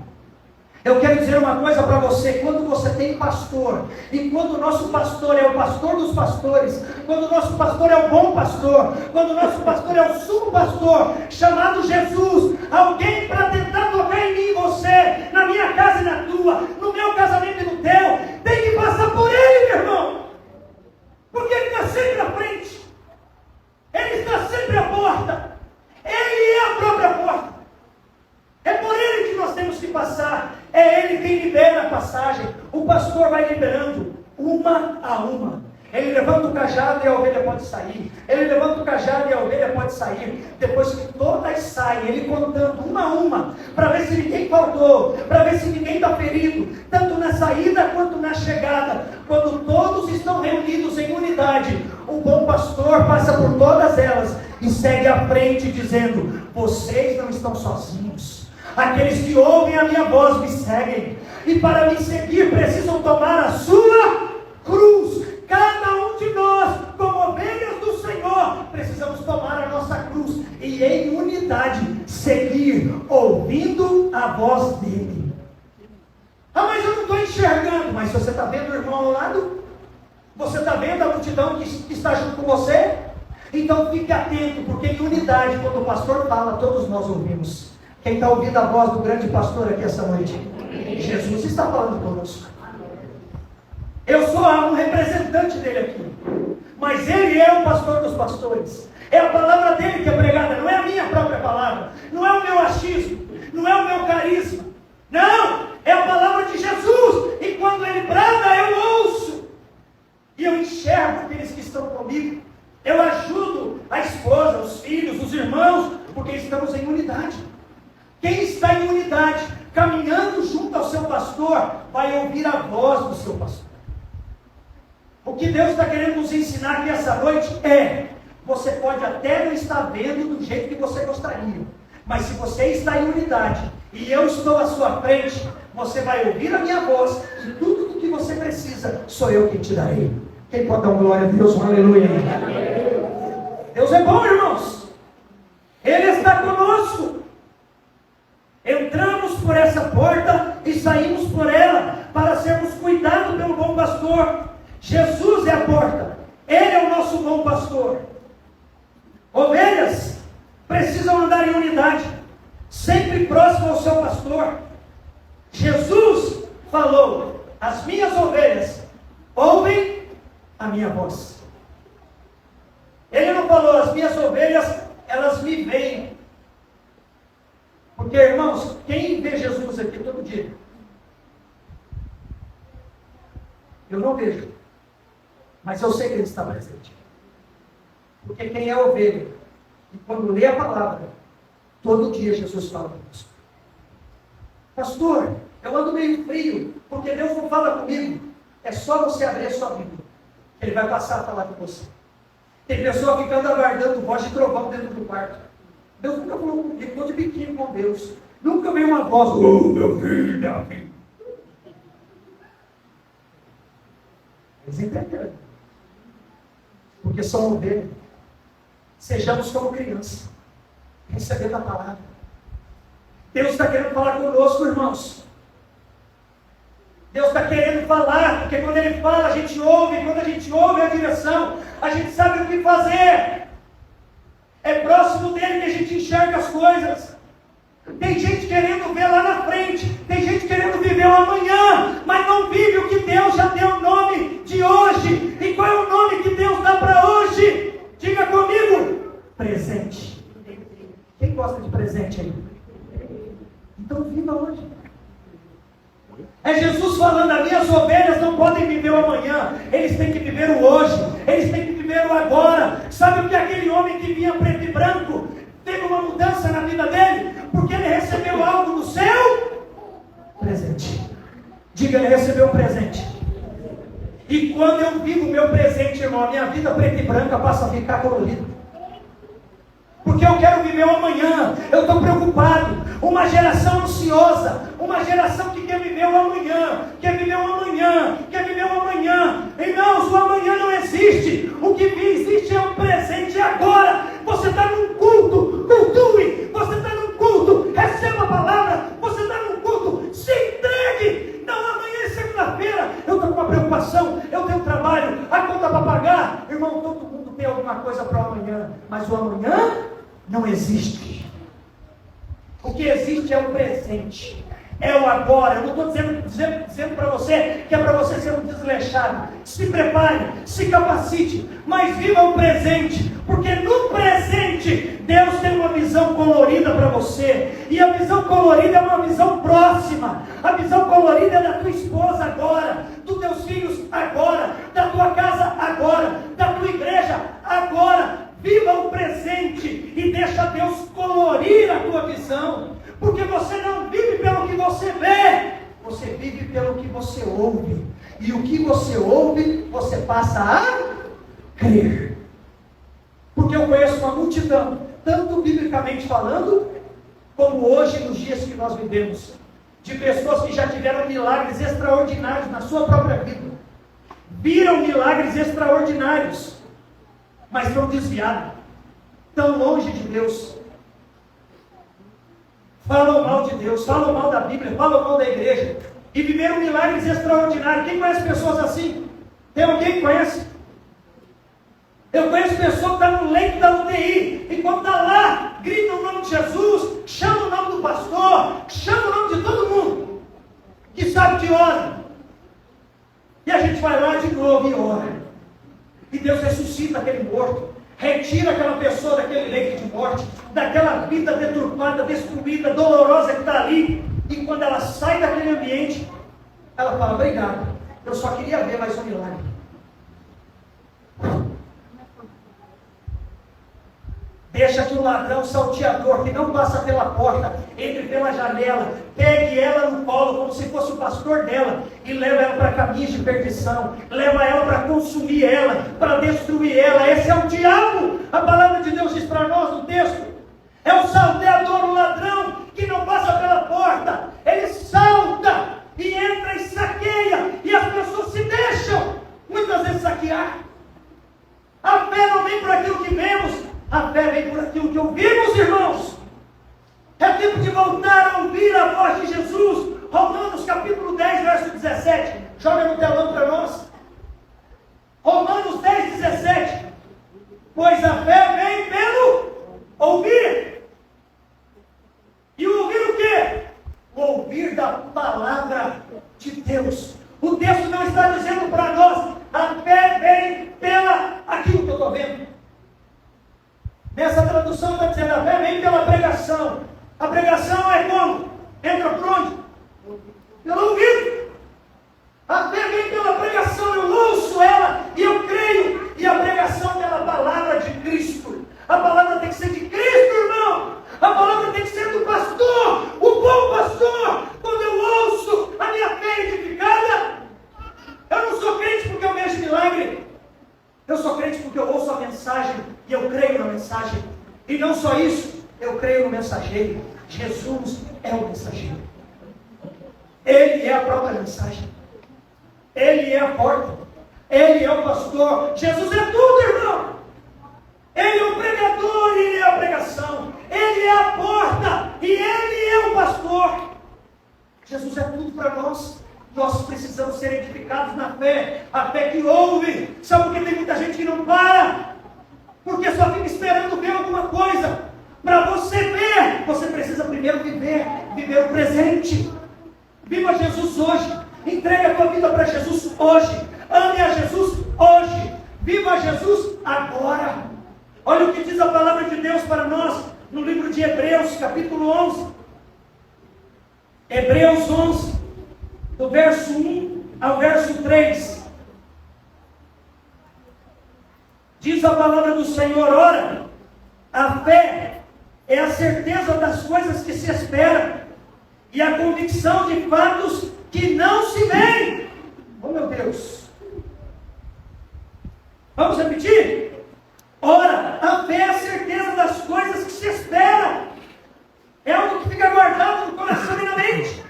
Eu quero dizer uma coisa para você: quando você tem pastor, e quando o nosso pastor é o pastor dos pastores, quando o nosso pastor é o bom pastor, quando o nosso pastor é o sumo pastor, chamado Jesus, alguém para tentar tocar em mim e você, na minha casa e na tua, no meu casamento e no teu, tem que passar por ele, meu irmão. Porque ele está sempre à frente, ele está sempre à porta, ele é a própria porta. É por ele que nós temos que passar. É ele quem libera a passagem. O pastor vai liberando uma a uma. Ele levanta o cajado e a ovelha pode sair. Ele levanta o cajado e a ovelha pode sair. Depois que todas saem, ele contando uma a uma, para ver se ninguém faltou, para ver se ninguém está ferido, tanto na saída quanto na chegada. Quando todos estão reunidos em unidade, o bom pastor passa por todas elas e segue à frente dizendo: vocês não estão sozinhos. Aqueles que ouvem a minha voz me seguem, e para me seguir precisam tomar a sua cruz. Cada um de nós, como ovelhas do Senhor, precisamos tomar a nossa cruz e em unidade seguir, ouvindo a voz dele. Ah, mas eu não estou enxergando. Mas se você está vendo o irmão ao lado, você está vendo a multidão que está junto com você, então fique atento, porque em unidade, quando o pastor fala, todos nós ouvimos. Quem está ouvindo a voz do grande pastor aqui essa noite? Jesus está falando conosco. Eu sou um representante dele aqui, mas ele é o pastor dos pastores. É a palavra dele que é pregada, não é a minha própria palavra, não é o meu achismo, não é o meu carisma. Não, é a palavra de Jesus. E quando Ele brada, eu ouço. E eu enxergo aqueles que estão comigo. Eu ajudo a esposa, os filhos, os irmãos, porque estamos em unidade. Quem está em unidade, caminhando junto ao seu pastor, vai ouvir a voz do seu pastor. O que Deus está querendo nos ensinar aqui essa noite é: você pode até não estar vendo do jeito que você gostaria, mas se você está em unidade e eu estou à sua frente, você vai ouvir a minha voz, e tudo o que você precisa, sou eu quem te darei. Quem pode dar uma glória a Deus? Um aleluia. Deus é bom, irmãos. Ele está conosco. Entramos por essa porta e saímos por ela para sermos cuidados pelo bom pastor. Jesus é a porta. Ele é o nosso bom pastor. Ovelhas precisam andar em unidade, sempre próximo ao seu pastor. Jesus falou: as minhas ovelhas ouvem a minha voz. Ele não falou: as minhas ovelhas, elas me veem. Porque, irmãos, quem vê Jesus aqui todo dia? Eu não vejo, mas eu sei que Ele está presente. Porque quem é ovelha, e quando lê a palavra, todo dia Jesus fala conosco. Pastor, eu ando meio frio, porque Deus não fala comigo. É só você abrir a sua Bíblia, Ele vai passar a falar com você. Tem pessoa que anda aguardando voz de trovão dentro do quarto. Deus nunca falou comigo, estou de biquinho com Deus. Nunca veio uma voz: oh, meu filho, meu filho. Eles entenderam. Porque são ovelhas. Sejamos como criança, recebendo a palavra. Deus está querendo falar conosco, irmãos. Deus está querendo falar, porque quando Ele fala, a gente ouve. Quando a gente ouve a direção, a gente sabe o que fazer. É próximo dele que a gente enxerga as coisas. Tem gente querendo ver lá na frente, tem gente querendo viver o amanhã, mas não vive o que Deus já deu o nome de hoje. E qual é o nome que Deus dá para hoje? Diga comigo: presente. Quem gosta de presente aí? Então viva hoje. É Jesus falando: as minhas ovelhas não podem viver o amanhã, eles têm que viver o hoje, eles têm que viver o agora. Sabe o que aquele homem que vinha preto e branco teve uma mudança na vida dele? Porque ele recebeu algo do seu presente. Diga: ele recebeu um presente. E quando eu vivo o meu presente, irmão, a minha vida preta e branca passa a ficar colorida. Porque eu quero viver o amanhã. Eu estou preocupado. Uma geração ansiosa, uma geração que quer viver o amanhã, quer viver o amanhã, quer viver o amanhã. Irmãos, o amanhã não existe. O que existe é o presente agora. Você está num culto, cultue. Você está num culto, receba a palavra. Você está num culto, se entregue. Não, amanhã é segunda-feira, eu estou com uma preocupação, eu tenho trabalho, a conta para pagar. Irmão, todo mundo tem alguma coisa para o amanhã, mas o amanhã não existe. O que existe é o presente, é o agora. Eu não estou dizendo para você que é para você ser um desleixado. Se prepare, se capacite, mas viva o presente, porque no presente Deus tem uma visão colorida para você. E a visão colorida é uma visão próxima. A visão colorida é da tua esposa agora, dos teus filhos agora, da tua casa agora, da tua igreja agora. Viva o presente e deixa Deus colorir a tua visão, porque você não vive pelo que você vê, você vive pelo que você ouve, e o que você ouve, você passa a crer. Porque eu conheço uma multidão, tanto biblicamente falando, como hoje nos dias que nós vivemos, de pessoas que já tiveram milagres extraordinários na sua própria vida, viram milagres extraordinários, mas estão desviados, estão longe de Deus, falam mal de Deus, falam mal da Bíblia, falam mal da igreja, e viveram milagres extraordinários. Quem conhece pessoas assim? Tem alguém que conhece? Eu conheço pessoa que está no leito da UTI, e quando está lá, grita o nome de Jesus, chama o nome do pastor, chama o nome de todo mundo, que sabe que ora, e a gente vai lá de novo e ora. E Deus ressuscita aquele morto, retira aquela pessoa daquele leito de morte, daquela vida deturpada, destruída, dolorosa que está ali, e quando ela sai daquele ambiente, ela fala: obrigado, eu só queria ver mais um milagre. Deixa que o ladrão salteador, que não passa pela porta, entre pela janela, pegue ela no colo como se fosse o pastor dela e leva ela para caminhos de perdição, leva ela para consumir ela, para destruir ela. Esse é o diabo. A palavra de Deus diz para nós no texto: é o salteador, o ladrão que não passa pela porta, ele salta e entra e saqueia, e as pessoas se deixam muitas vezes saquear. A fé não vem por aquilo que vemos, a fé vem por aquilo que ouvimos, irmãos. É tempo de voltar a ouvir a voz de Jesus. Romanos capítulo 10, verso 17. Joga no telão para nós. Romanos 10, 17. Pois a fé vem pelo ouvir. E ouvir o quê? O ouvir da palavra de Deus. O texto não está dizendo para nós: a fé vem pela aquilo que eu estou vendo. Nessa tradução está dizendo: a fé vem pela pregação. A pregação é como? Entra por onde? Pelo ouvido. A fé vem pela pregação. Eu ouço ela e eu creio. E a pregação pela palavra de Cristo. A palavra tem que ser de Cristo, irmão. A palavra tem que ser do pastor, o bom pastor. Quando eu ouço, a minha fé é edificada. Eu não sou crente porque eu vejo milagre. Eu sou crente porque eu ouço a mensagem e eu creio na mensagem. E não só isso, eu creio no mensageiro. Jesus é o mensageiro. Ele é a própria mensagem. Ele é a porta. Ele é o pastor. Jesus é tudo, irmão. Ele é o pregador, ele é a pregação. Ele é a porta e ele é o pastor. Jesus é tudo para nós. Nós precisamos ser edificados na fé, a fé que ouve. Sabe por que tem muita gente que não para? Porque só fica esperando ver alguma coisa. Para você ver, você precisa primeiro viver o presente. Viva Jesus hoje. Entregue a tua vida para Jesus hoje. Ame a Jesus hoje. Viva Jesus agora. Olha o que diz a palavra de Deus para nós no livro de Hebreus, capítulo 11. Hebreus 11. Do verso 1 ao verso 3. Diz a palavra do Senhor: ora, a fé é a certeza das coisas que se esperam e a convicção de fatos que não se veem. Oh, meu Deus. Vamos repetir? Ora, a fé é a certeza das coisas que se esperam. É algo que fica guardado no coração e na mente.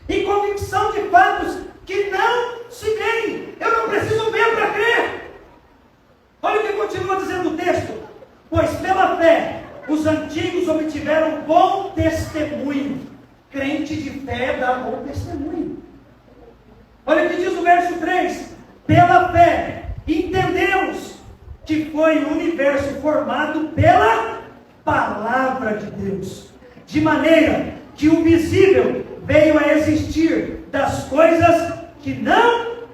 E convicção de fatos que não se veem. Eu não preciso ver para crer. Olha o que continua dizendo o texto: pois pela fé os antigos obtiveram bom testemunho. Crente de fé dá bom testemunho. Olha o que diz o verso 3: pela fé entendemos que foi o universo formado pela palavra de Deus, de maneira que o visível veio a existir das coisas que não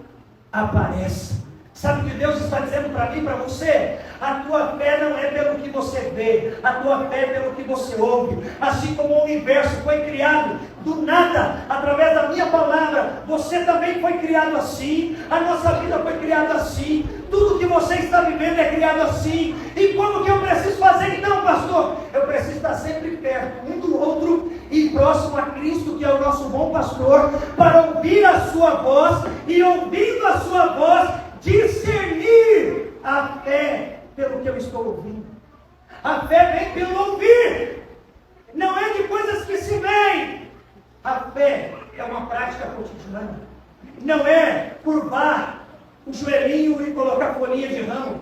aparecem. Sabe o que Deus está dizendo para mim e para você? A tua fé não é pelo que você vê, a tua fé é pelo que você ouve. Assim como o universo foi criado do nada, através da minha palavra, você também foi criado assim, a nossa vida foi criada assim, tudo que você está vivendo é criado assim. E como que eu preciso fazer então, pastor? Eu preciso estar sempre perto um do outro e próximo a Cristo, que é o nosso bom pastor, para ouvir a sua voz e, ouvindo a sua voz, discernir a fé pelo que eu estou ouvindo. A fé vem pelo ouvir, não é de coisas que se veem. A fé é uma prática cotidiana, não é curvar o joelhinho e colocar folhinha de ramo,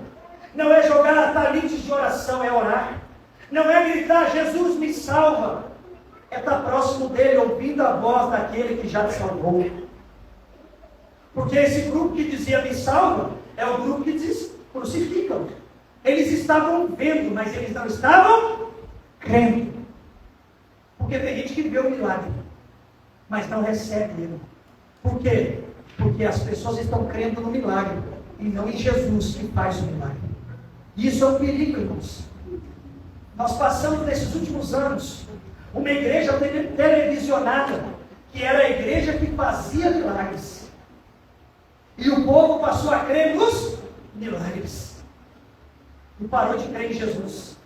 não é jogar talites de oração, é orar, não é gritar Jesus me salva, é estar próximo dele, ouvindo a voz daquele que já te salvou. Porque esse grupo que dizia me salva é o grupo que diz crucificam. Eles estavam vendo, mas eles não estavam crendo. Porque tem gente que vê o milagre, mas não recebe ele. Por quê? Porque as pessoas estão crendo no milagre e não em Jesus que faz o milagre. E isso é um perigo, irmãos. Nós passamos nesses últimos anos uma igreja televisionada, que era a igreja que fazia milagres. E o povo passou a crer nos milagres. E parou de crer em Jesus.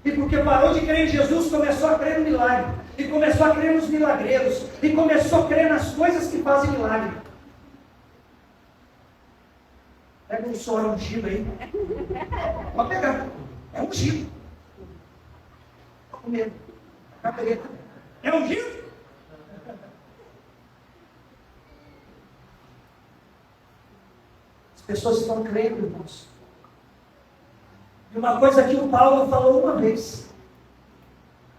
E porque parou de crer em Jesus, começou a crer no milagre. E começou a crer nos milagreiros. E começou a crer nas coisas que fazem milagre. Pega um soro ungido aí. Pode pegar. É ungido. Estou com medo. Já peguei. É ungido? As pessoas estão crendo, irmãos. E uma coisa que o Paulo falou uma vez.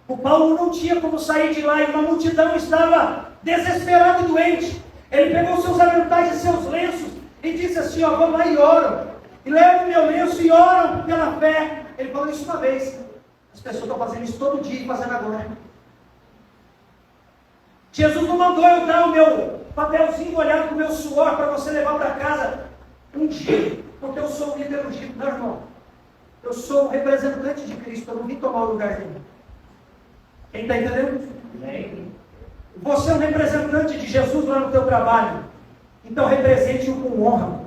O Paulo não tinha como sair de lá e uma multidão estava desesperada e doente. Ele pegou seus aventais e seus lenços e disse assim, ó, vamos lá e oram. E levam o meu lenço e oram pela fé. Ele falou isso uma vez. As pessoas estão fazendo isso todo dia e fazendo agora. Jesus não mandou eu dar o meu papelzinho molhado com o meu suor para você levar para casa um dia, porque eu sou um líder ungido. Não, irmão. Eu sou um representante de Cristo, eu não vim tomar o lugar dele. Quem está entendendo? Amém. Você é um representante de Jesus lá no teu trabalho. Então represente-o com honra.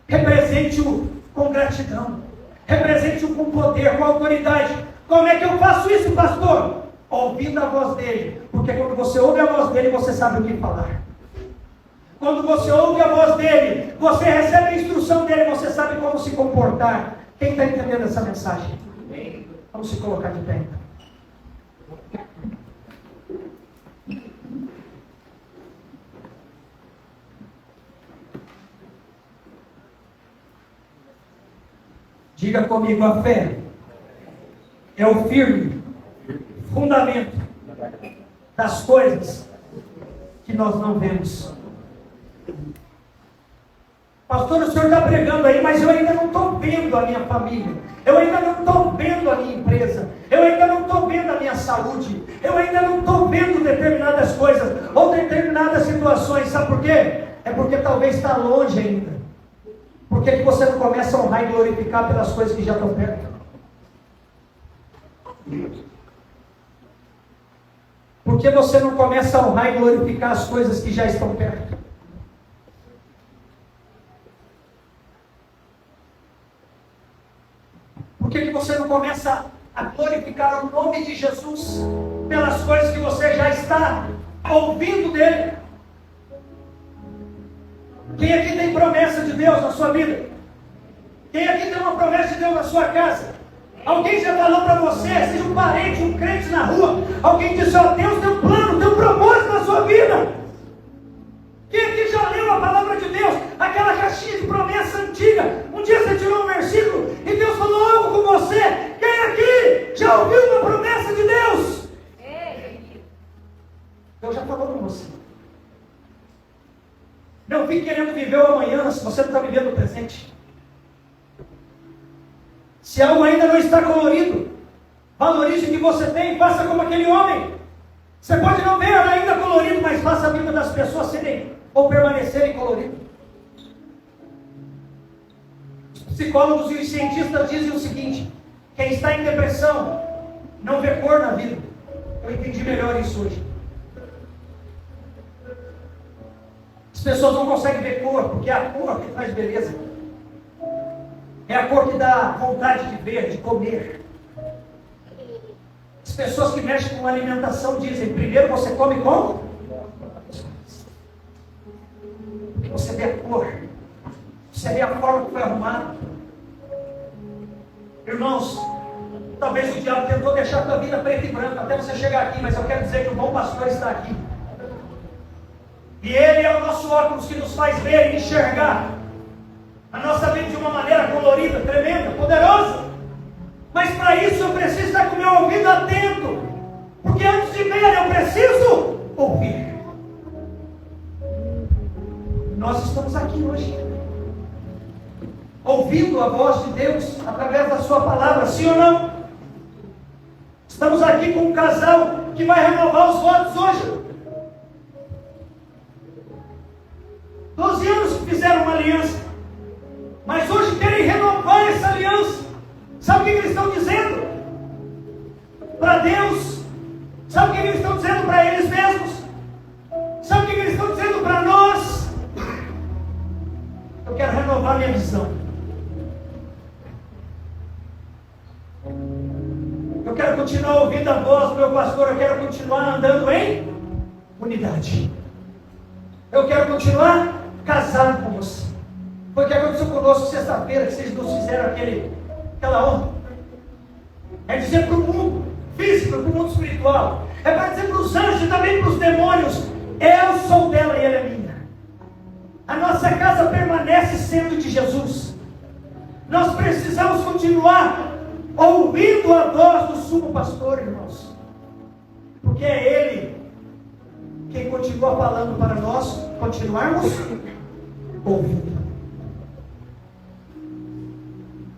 Represente-o com gratidão. Represente-o com poder, com autoridade. Como é que eu faço isso, pastor? Ouvindo a voz dele. Porque quando você ouve a voz dele, você sabe o que falar. Quando você ouve a voz dele, você recebe a instrução dele, você sabe como se comportar. Quem está entendendo essa mensagem? Vamos se colocar de pé. Diga comigo, a fé é o firme fundamento das coisas que nós não vemos. Pastor, o senhor está pregando aí, mas eu ainda não estou vendo a minha família. Eu ainda não estou vendo a minha empresa. Eu ainda não estou vendo a minha saúde. Eu ainda não estou vendo determinadas coisas ou determinadas situações. Sabe por quê? É porque talvez está longe ainda. Por que você não começa a honrar e glorificar pelas coisas que já estão perto? Por que você não começa a honrar e glorificar as coisas que já estão perto? Por que você não começa a glorificar o nome de Jesus pelas coisas que você já está ouvindo dele? Quem aqui tem promessa de Deus na sua vida? Quem aqui tem uma promessa de Deus na sua casa? Alguém já falou para você, seja um parente, um crente na rua, alguém disse, ó, Deus tem um plano, tem um propósito na sua vida. Quem aqui já leu a palavra de Deus, aquela caixinha de promessa antiga? Um dia você tirou um versículo e Deus falou algo com você. Quem aqui já ouviu uma promessa de Deus? Deus já falou com você. Não fique querendo viver o amanhã se você não está vivendo o presente. Se algo ainda não está colorido, valorize o que você tem e faça como aquele homem. Você pode não ver ainda colorido, mas faça a vida das pessoas serem ou permanecerem coloridas. Os psicólogos e os cientistas dizem o seguinte: quem está em depressão não vê cor na vida. Eu entendi melhor isso hoje. As pessoas não conseguem ver cor, porque é a cor que faz beleza. É a cor que dá vontade de ver, de comer. As pessoas que mexem com alimentação dizem: primeiro você come como? Você vê a cor, você vê a forma que foi arrumado. Irmãos, talvez o diabo tentou deixar a tua vida preta e branca até você chegar aqui, mas eu quero dizer que o bom pastor está aqui. E ele é o nosso óculos que nos faz ver e enxergar a nossa vida de uma maneira colorida, tremenda, poderosa. Mas para isso eu preciso estar com o meu ouvido atento, porque antes de ver eu preciso ouvir. Nós estamos aqui hoje, ouvindo a voz de Deus através da sua palavra, sim ou não? Estamos aqui com um casal que vai renovar os votos hoje. 12 anos que fizeram uma aliança, mas hoje querem renovar essa aliança. estão dizendo para Deus? Sabe o que eles estão dizendo para eles mesmos? Sabe o que eles estão dizendo para nós? Eu quero renovar minha visão. Eu quero continuar ouvindo a voz do meu pastor. Eu quero continuar andando em unidade. Eu quero continuar casado com você. Foi o que aconteceu conosco sexta-feira, que vocês nos fizeram aquela honra. É dizer para o mundo físico, para o mundo espiritual. É para dizer para os anjos e também para os demônios: eu sou dela e ela é minha. A nossa casa permanece sendo de Jesus. Nós precisamos continuar ouvindo a voz do sumo pastor, irmãos. Porque é Ele quem continua falando para nós continuarmos ouvindo.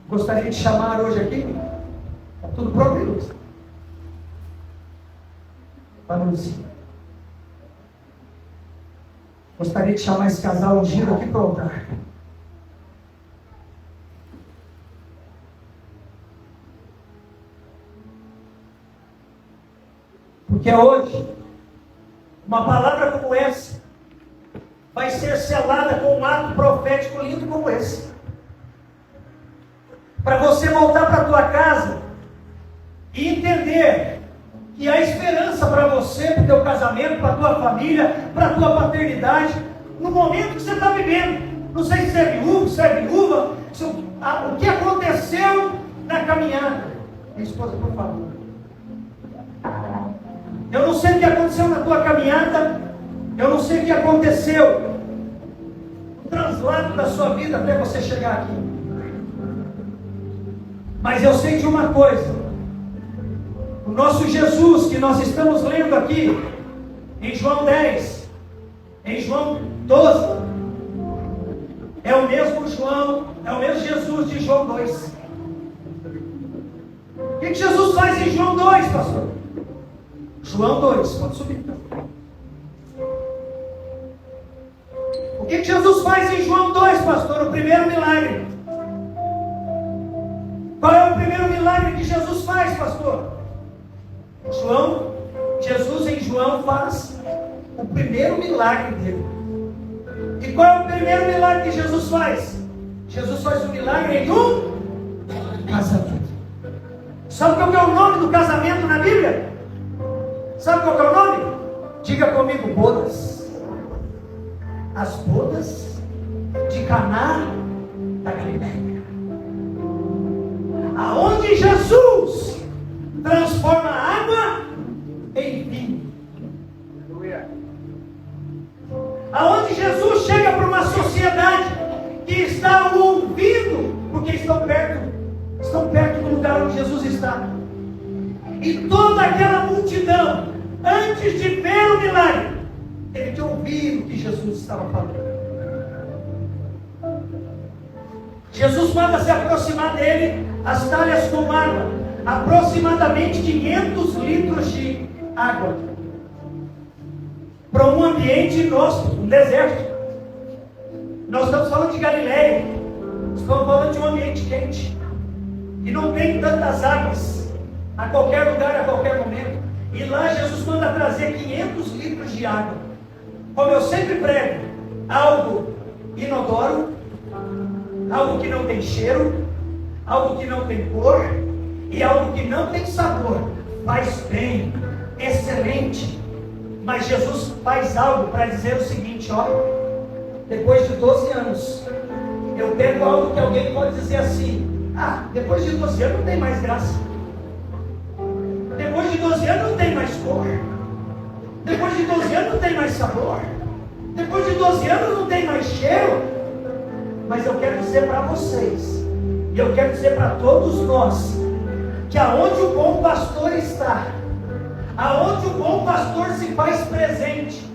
Gostaria de chamar hoje aqui, está tudo pronto, Luz? Vanuzinho. Gostaria de chamar esse casal ungido aqui para o altar. Porque hoje, uma palavra como essa vai ser selada com um ato profético lindo como esse. Para você voltar para a tua casa e entender que há esperança para você, para o teu casamento, para a tua família, para a tua paternidade, no momento que você está vivendo. Não sei se é viúvo, se é viúva, o que aconteceu na caminhada. Minha esposa, por favor. Eu não sei o que aconteceu na tua caminhada, eu não sei o que aconteceu no translado da sua vida até você chegar aqui. Mas eu sei de uma coisa: o nosso Jesus que nós estamos lendo aqui, em João 10, em João 12, é o mesmo João, é o mesmo Jesus de João 2. O que Jesus faz em João 2, pastor? João 2, pode subir. O que Jesus faz em João 2, pastor? O primeiro milagre. Qual é o primeiro milagre que Jesus faz, pastor? Jesus em João faz o primeiro milagre dele. E qual é o primeiro milagre que Jesus faz? Jesus faz um milagre em um casamento. Sabe qual que é o nome do casamento na Bíblia? Sabe qual que é o nome? Diga comigo: bodas. As bodas de Caná da Galileia. Aonde Jesus transforma a água em vinho. Aonde Jesus chega para uma sociedade que está ouvindo, porque estão perto do lugar onde Jesus está. E toda aquela multidão, antes de ver o milagre, teve que ouvir o que Jesus estava falando. Jesus manda se aproximar dele as talhas com água, aproximadamente 500 litros de água, para um ambiente inóspito, um deserto. Nós estamos falando de Galileia, estamos falando de um ambiente quente, e não tem tantas águas a qualquer lugar, a qualquer momento. E lá Jesus manda trazer 500 litros de água. Como eu sempre prego, algo inodoro, algo que não tem cheiro, algo que não tem cor e algo que não tem sabor. Faz bem, excelente. Mas Jesus faz algo para dizer o seguinte: ó, depois de 12 anos, eu pego algo que alguém pode dizer assim: ah, depois de 12 anos não tem mais graça. Depois de 12 anos não tem mais cor. Depois de 12 anos não tem mais sabor. Depois de 12 anos não tem mais cheiro. Mas eu quero dizer para vocês, e eu quero dizer para todos nós, que aonde o bom pastor está, aonde o bom pastor se faz presente,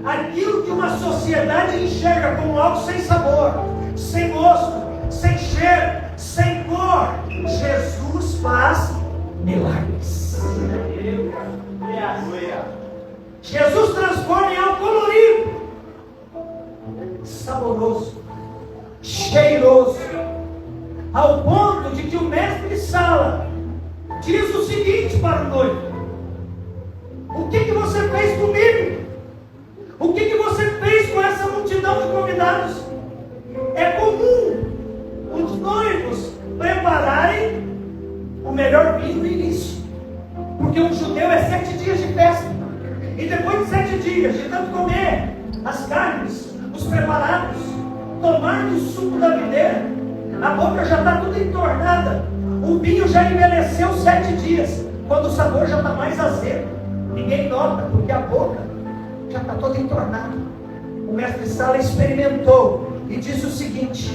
aquilo que uma sociedade enxerga como algo sem sabor, sem gosto, sem cheiro, sem cor, Jesus faz milagres. Jesus transforma em algo colorido, saboroso, cheiroso, ao ponto de que o mestre de sala diz o seguinte para o noivo: o que você fez comigo? O que você fez com essa multidão de convidados? É comum os noivos prepararem o melhor vinho no início, porque um judeu é 7 dias de festa, e depois de 7 dias de tanto comer as carnes, os preparados, tomar do suco da videira, a boca já está toda entornada, o vinho já envelheceu 7 dias, quando o sabor já está mais azedo, ninguém nota, porque a boca já está toda entornada. O mestre Sala experimentou e disse o seguinte: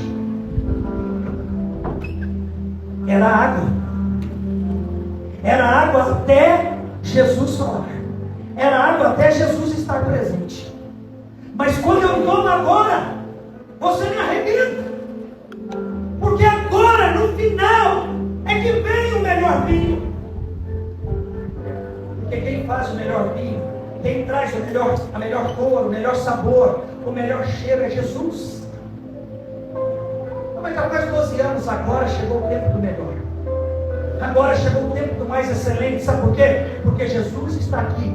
era água até Jesus falar, era água até Jesus estar presente. Mas quando eu tomo agora, você me arrebenta, porque agora no final é que vem o melhor vinho. Porque quem faz o melhor vinho, quem traz a melhor cor, o melhor sabor, o melhor cheiro é Jesus. Mas após 12 anos, agora chegou o tempo do melhor. Agora chegou o tempo do mais excelente. Sabe por quê? Porque Jesus está aqui.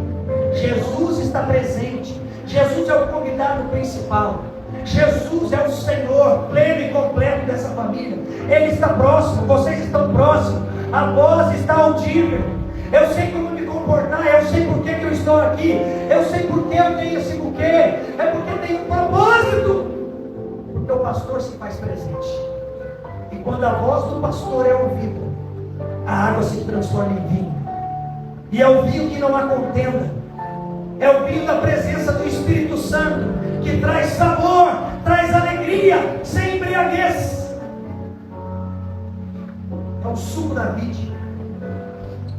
Jesus está presente. Jesus é o convidado principal. Jesus é o Senhor pleno e completo dessa família. Ele está próximo, vocês estão próximos. A voz está audível. Eu sei como me comportar, eu sei por que eu estou aqui, eu sei por que eu tenho esse buquê, é porque tem um propósito. Porque o pastor se faz presente. E quando a voz do pastor é ouvida, a água se transforma em vinho. E é o vinho que não há contenda. É o vinho da presença do Espírito Santo, que traz sabor, traz alegria, sem embriaguez. É o suco da vide.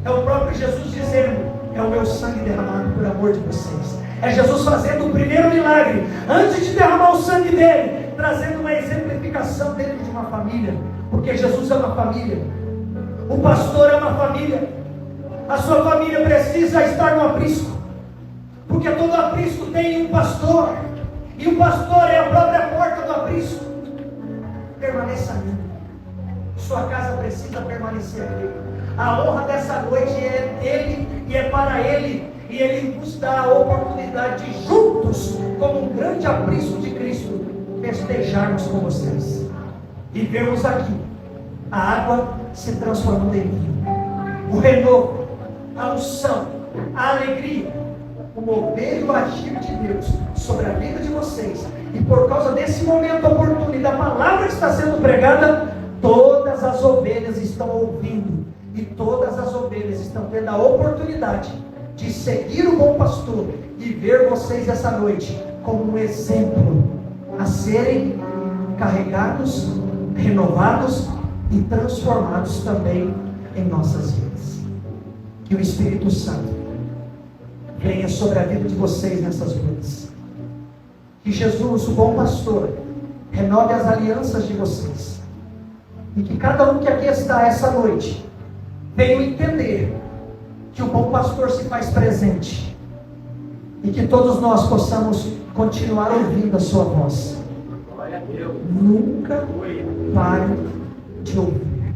É o próprio Jesus dizendo: é o meu sangue derramado por amor de vocês. É Jesus fazendo o primeiro milagre, antes de derramar o sangue dele, trazendo uma exemplificação dentro de uma família. Porque Jesus é uma família. O pastor é uma família. A sua família precisa estar no aprisco, porque todo aprisco tem um pastor, e o pastor é a própria porta do aprisco. Permaneça ali. Sua casa precisa permanecer ali. A honra dessa noite é dele e é para ele, e ele nos dá a oportunidade de juntos, como um grande aprisco de Cristo, festejarmos com vocês e vermos aqui a água se transformando em vinho, o renovo, a unção, a alegria, o mover e o agir de Deus sobre a vida de vocês. E por causa desse momento oportuno e da palavra que está sendo pregada, todas as ovelhas estão ouvindo, e todas as ovelhas estão tendo a oportunidade de seguir o bom pastor e ver vocês essa noite como um exemplo a serem carregados, renovados e transformados também em nossas vidas. Que o Espírito Santo venha sobre a vida de vocês nessas noites. Que Jesus, o bom pastor, renove as alianças de vocês. E que cada um que aqui está essa noite venha entender que o bom pastor se faz presente. E que todos nós possamos continuar ouvindo a sua voz. Nunca pare de ouvir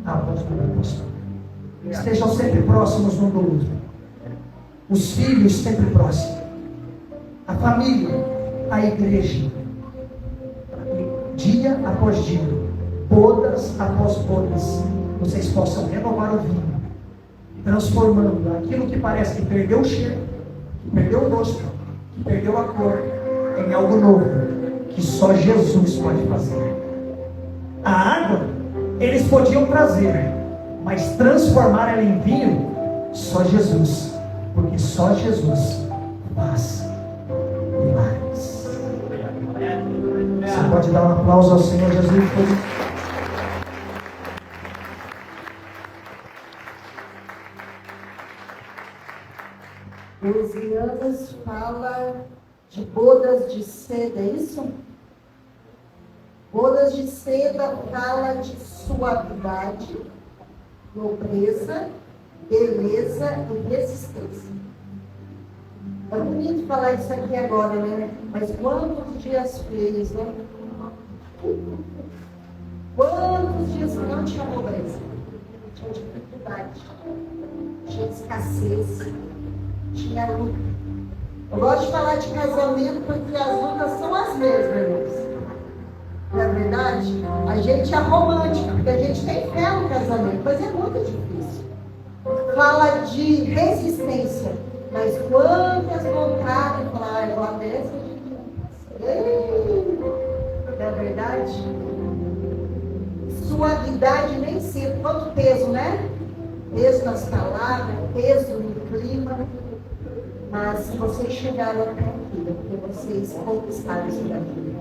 a voz do bom pastor. Estejam sempre próximos um do outro. Os filhos sempre próximos. A família, a igreja. Dia após dia, bodas após bodas, vocês possam renovar o vinho, transformando aquilo que parece que perdeu o cheiro, que perdeu o gosto, que perdeu a cor, em algo novo, que só Jesus pode fazer. A água, eles podiam trazer, mas transformar ela em vinho, só Jesus, porque só Jesus faz milagres. Você pode dar um aplauso ao Senhor Jesus? 12 anos fala de bodas de seda, é isso? Bodas de seda fala de suavidade, nobreza, beleza e resistência. É bonito falar isso aqui agora, né? Mas quantos dias fez, né? Quantos dias não tinha nobreza? tinha dificuldade, tinha escassez, tinha luta. Eu gosto de falar de casamento porque as lutas são as mesmas, irmãos. Não é verdade? A gente é romântico, porque a gente tem fé no casamento, mas é muito difícil. Fala de resistência, mas quantas vontades falar, eu adesso de não é verdade? Suavidade nem sempre, quanto peso, né? Peso nas palavras, peso no clima. Mas vocês chegaram até aqui, porque vocês conquistaram isso daqui.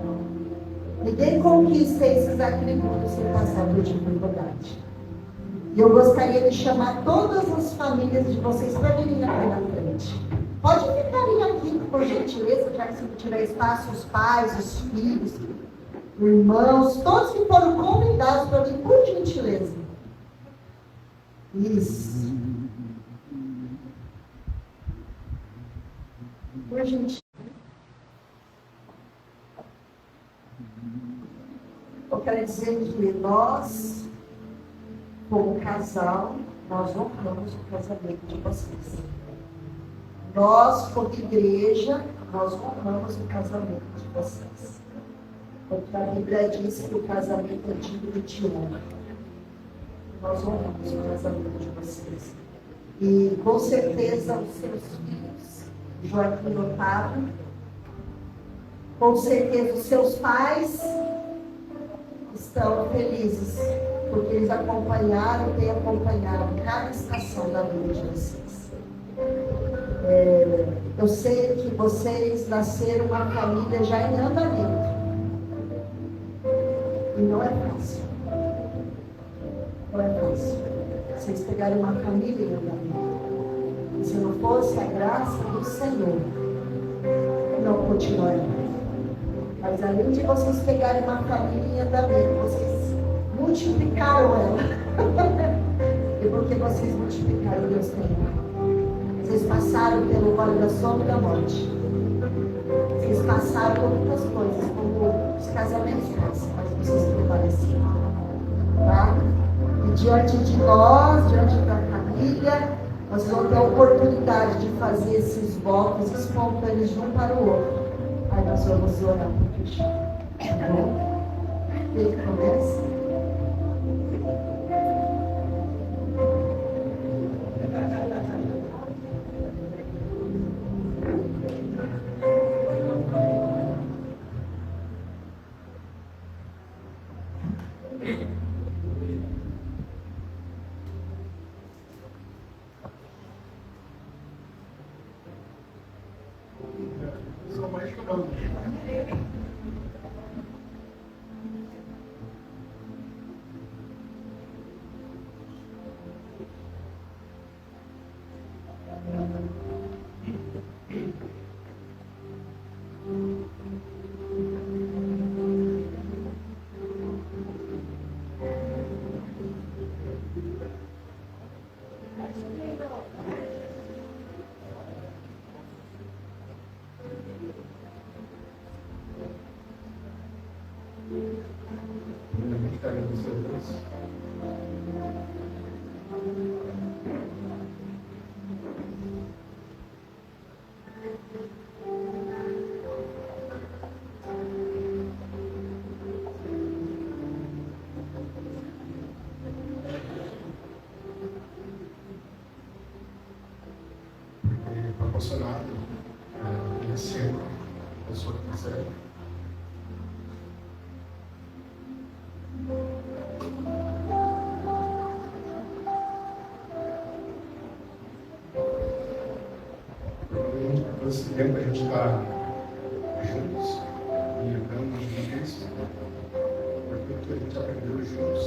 Ninguém conquista esses atributos sem passar por dificuldade. E eu gostaria de chamar todas as famílias de vocês para virem aqui na frente. Pode ficarem aqui, por gentileza, já que se não tiver espaço, os pais, os filhos, irmãos, todos que foram convidados para vir, por gentileza. Isso. Por gentileza. Eu quero dizer que nós, como casal, nós honramos o casamento de vocês. Nós, como igreja, nós honramos o casamento de vocês. Porque a Bíblia diz que o casamento é digno de honra. Nós honramos o casamento de vocês. E, com certeza, os seus filhos, Joaquim e Otávio, com certeza, os seus pais estão felizes, porque eles acompanharam e têm acompanhado cada estação da vida de vocês. Eu sei que vocês nasceram uma família já em andamento. E não é fácil. Não é fácil. Vocês pegaram uma família em andamento. E se não fosse a graça do Senhor, não continuaria. Mas além de vocês pegarem uma família em andamento, vocês multiplicaram ela. E porque vocês multiplicaram, Deus tem. Vocês passaram pelo vale da sombra e da morte. Vocês passaram por muitas coisas, como os casamentos passam, mas vocês prevaleceram. Tá? E diante de nós, diante da família, nós vamos ter a oportunidade de fazer esses votos espontâneos de um para o outro. Aí nós vamos orar por Cristo. Tá bom? Ele começa. Proporcionado esse ano, a pessoa que quiser. Esse tempo a gente está juntos e andando juntos, porque a gente aprendeu juntos.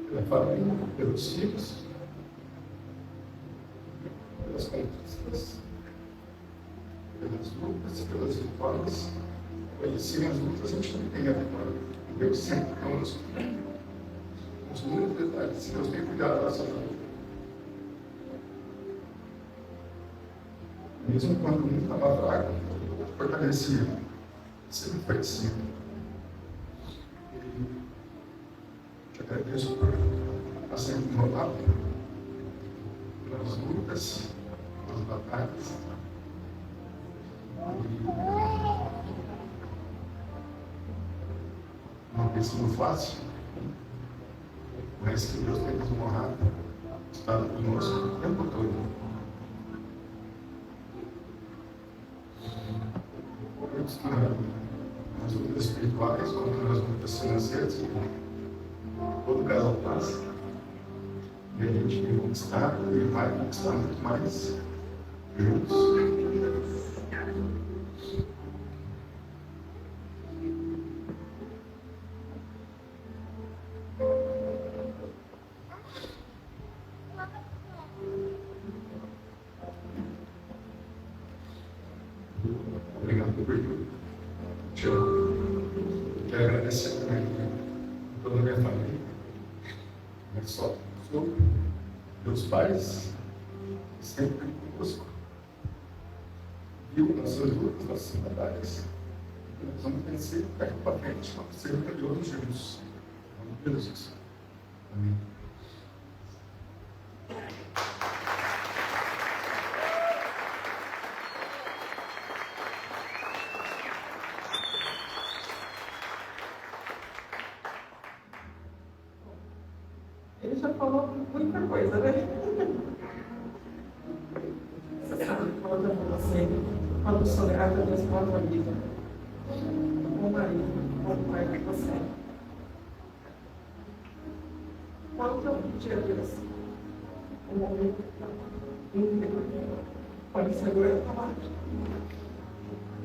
Pela família, pelos filhos, pelas conquistas, pelas lutas, pelas vitórias. E sem as lutas a gente não tem a vitória. Deus sempre conosco. Os muitos detalhes, Deus tem cuidado da nossa vida. Mesmo quando o mundo estava fraco, fortalecia, sempre foi assim. Deus por estar sempre do meu lado, nas lutas, nas batalhas. Não tem sido fácil, mas que Deus tem nos honrado, estado conosco o tempo todo. Nas lutas espirituais, como nas lutas financeiras, todo casal passa. E a gente tem conquistado e vai conquistar muito mais juntos. Obrigado por tudo. Quero agradecer também a toda a minha família, mas só sou meus pais, sempre conosco. Viu nossas lutas, nossas batalhas. Nós vamos vencer daqui para frente, vamos ser melhores juntos. Em nome de Jesus. Amém. Ele já falou muita coisa, né? Você sabe quando eu falo assim, quando eu sou grata a Deus pela tua vida, o marido, o pai que você é. Quando eu pedi a Deus, um momento íntegro, pode segurar a palavra.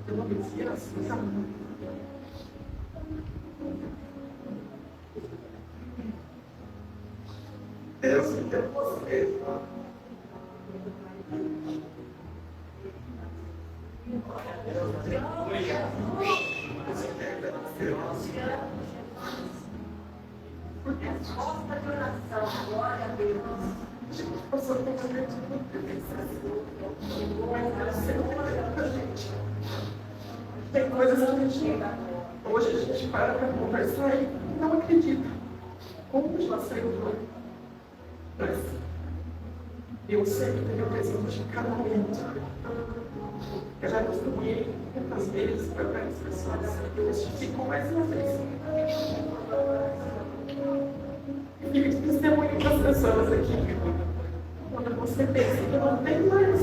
Eu não dizia assim, sabe? Deus me deu você. Porque a resposta de oração, glória a Deus. A gente passou por um momento muito difícil. Mas Deus sempre olha pra gente. Tem coisas que a gente. Hoje a gente para conversar e não acredita. Como já saiu. Mas eu sempre tenho presente de cada momento. Eu já testemunhei muitas vezes para várias pessoas que eu testifico mais uma vez. Eu fico testemunho para as pessoas aqui. Quando você pensa que não tem mais,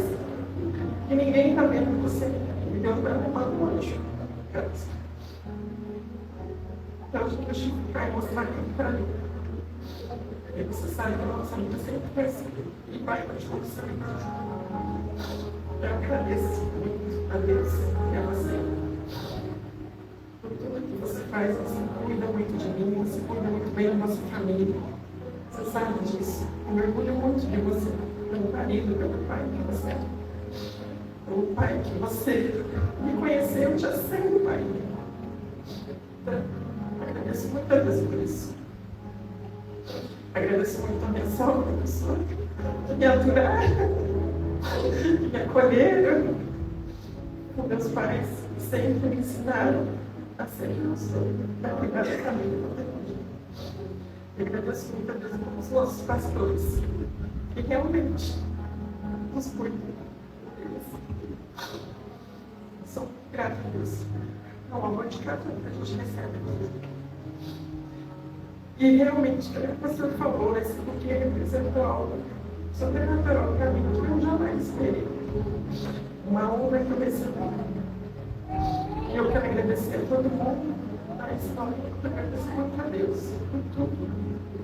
que ninguém está vendo você, e Deus vai arrumar um anjo. Então eu vou testificar e mostrar aqui para mim. E você sabe que a nossa vida sempre vai ser e vai continuar sendo. Eu agradeço muito a Deus e a você. Por tudo que você faz, você cuida muito de mim, você cuida muito bem da nossa família. Você sabe disso. Eu me orgulho muito de você, pelo marido, pelo pai que você é. Pelo pai que você me conheceu já sendo pai. Então, agradeço muito a Deus por isso. Agradeço muito a minha sogra, pessoa que me aturaram, que me acolheram. Os meus pais sempre me ensinaram a ser justo, a cuidar da família. Eu agradeço muito a Deus pelos nossos pastores, que realmente nos cuidam. Sou grata a Deus. É um amor de cada um que a gente recebe. E realmente, o pastor falou, esse porque representou algo sobrenatural para mim, que eu jamais esperei. Uma honra que eu recebi. E eu quero agradecer a todo mundo da história, eu agradecer muito a Deus por tudo.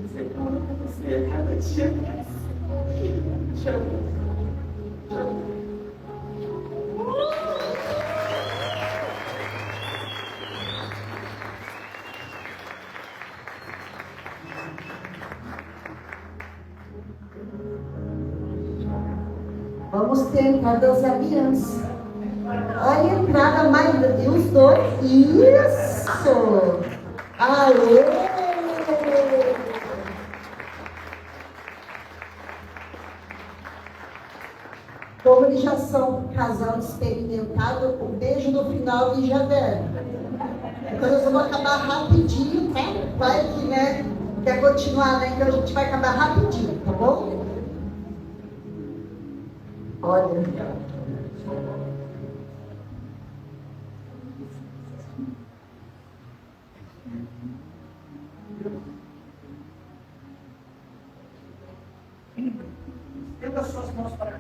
Dizer que eu amo você a cada dia mais. Te amo. Te amo. Vamos tentar das alianças. Olha a entrada mais dos dois. Isso! Aê! Como eles já são casal experimentado, o beijo no final eles já deram. Então nós vamos acabar rapidinho, tá? Vai que, né? Quer continuar, né? Então a gente vai acabar rapidinho, tá bom? Olha. Estenda suas mãos para cá.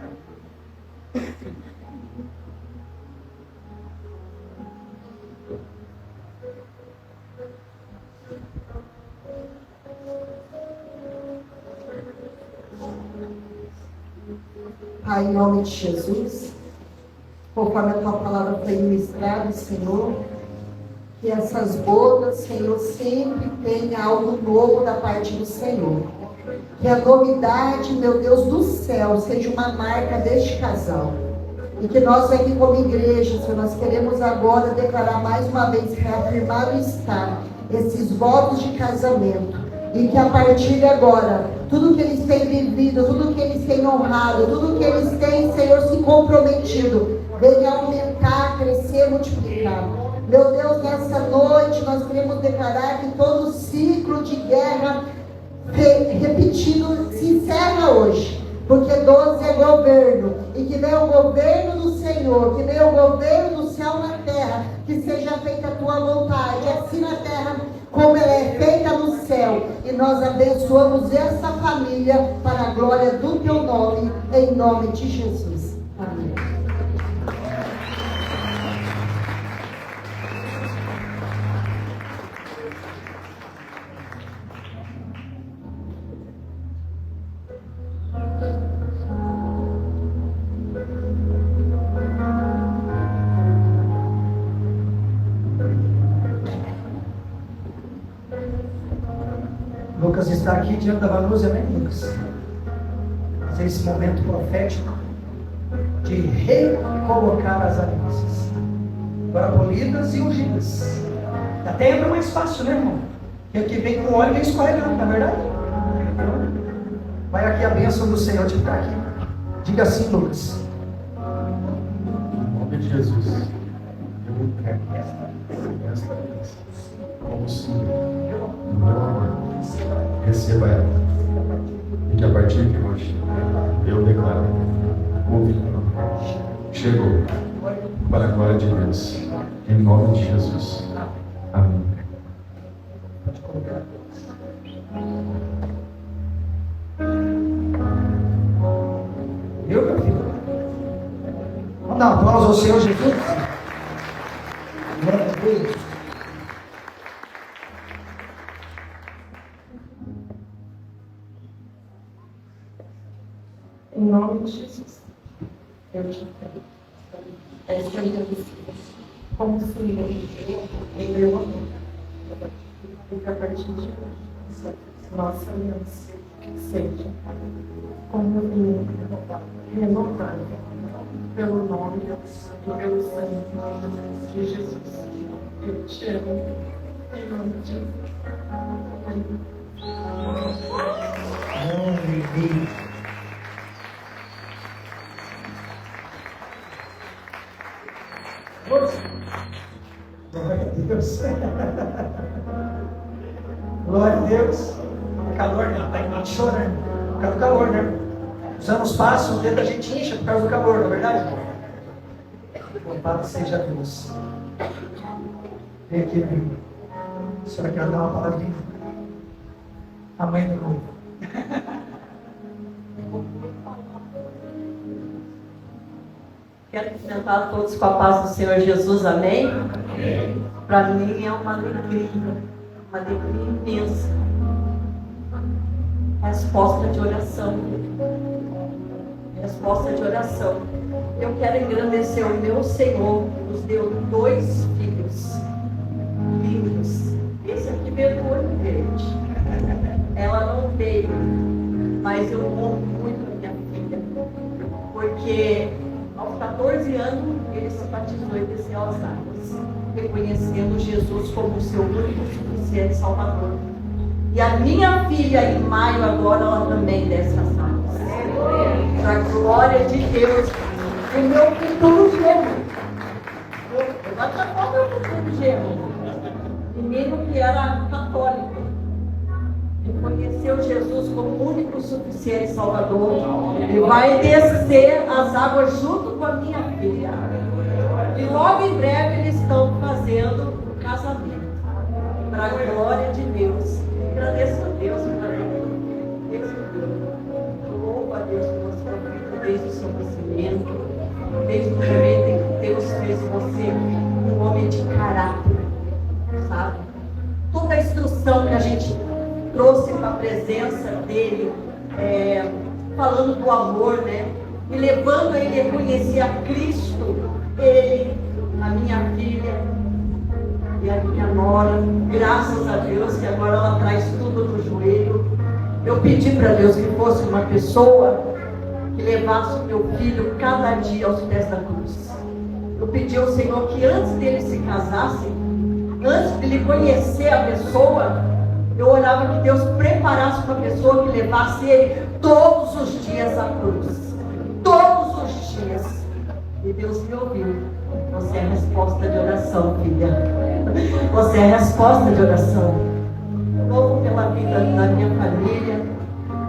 Pai, em nome de Jesus, conforme a tua palavra foi ministrada, Senhor, que essas bodas, Senhor, sempre tenha algo novo da parte do Senhor. Que a novidade, meu Deus do céu, seja uma marca deste casal. E que nós aqui como igreja, Senhor, nós queremos agora declarar mais uma vez, reafirmar o estar, esses votos de casamento. E que a partir de agora, tudo que eles têm vivido, tudo que eles têm honrado, tudo que eles têm, Senhor, se comprometido, venha aumentar, crescer, multiplicar. Meu Deus, nessa noite nós queremos declarar que todo ciclo de guerra repetido se encerra hoje, porque 12 é governo, e que venha o governo do Senhor, que venha o governo do céu na terra, que seja feita a tua vontade, assim na terra como ela é feita no céu, e nós abençoamos essa família para a glória do teu nome, em nome de Jesus. Amém. Lucas está aqui diante da Vanusa, né, Lucas? Fazer esse momento profético de recolocar as alianças, agora polidas e ungidas. Até entra mais fácil, né, irmão? Porque o que vem com óleo vem escorregando, não é verdade? Vai aqui a bênção do Senhor de ficar aqui. Diga assim, Lucas. Em nome de Jesus, eu quero esta aliança como símbolo do meu amor. Receba ela. E que a partir de hoje eu declaro: o vinho chegou para a glória de Deus. Em nome de Jesus. Amém. Viu, meu filho? Vamos dar um aplauso ao Senhor Jesus. Glória a Deus. Em nome de Jesus, eu te peço essa aliança como filho em meu amor. E que a partir de hoje, nossa aliança seja como vinho renovado pelo nome e pelo sangue de Jesus. Eu te amo em nome de Jesus. Amém. Glória a Deus. Glória a Deus. Calor, não, está chorando. Por causa do calor, né? Os anos passam, o dedo da gente incha por causa do calor, não é verdade? Louvado seja Deus. Vem aqui, filho. A senhora quer dar uma palavrinha? A mãe do noivo. Quero cumprimentar a todos com a paz do Senhor Jesus, amém? Para mim é uma alegria imensa. Resposta de oração. Resposta de oração. Eu quero engrandecer o meu Senhor, que nos deu 2 filhos lindos. Esse aqui veio do olho verde. Ela não veio, mas eu honro muito a minha filha, porque aos 14 anos, ele se batizou e desceu às águas, reconhecendo Jesus como o seu único e suficiente Salvador. E a minha filha, em maio agora, ela também desce às águas. Para a glória de Deus. O meu futuro gêmeo. Eu bati a foto do meu futuro gêmeo. Menino que era católico. reconheceu Jesus como único, suficiente Salvador, e vai descer as águas junto com a minha filha. E logo em breve eles estão fazendo o casamento, para a glória de Deus. Agradeço a Deus por isso. Louvo a Deus por sua vida, desde o seu nascimento, desde o momento em que Deus fez você um homem de caráter, sabe? Toda a instrução que a gente trouxe para a presença dele, falando do amor, né? E levando ele a conhecer a Cristo, ele, a minha filha e a minha nora, graças a Deus que agora ela traz tudo no joelho. Eu pedi para Deus que fosse uma pessoa que levasse o meu filho cada dia aos pés da cruz. Eu pedi ao Senhor que antes dele se casasse, antes de ele conhecer a pessoa, eu orava que Deus preparasse uma pessoa que levasse ele todos os dias à cruz. Todos os dias. E Deus me ouviu. Você é a resposta de oração, filha. Você é a resposta de oração. Louvo pela vida da minha família.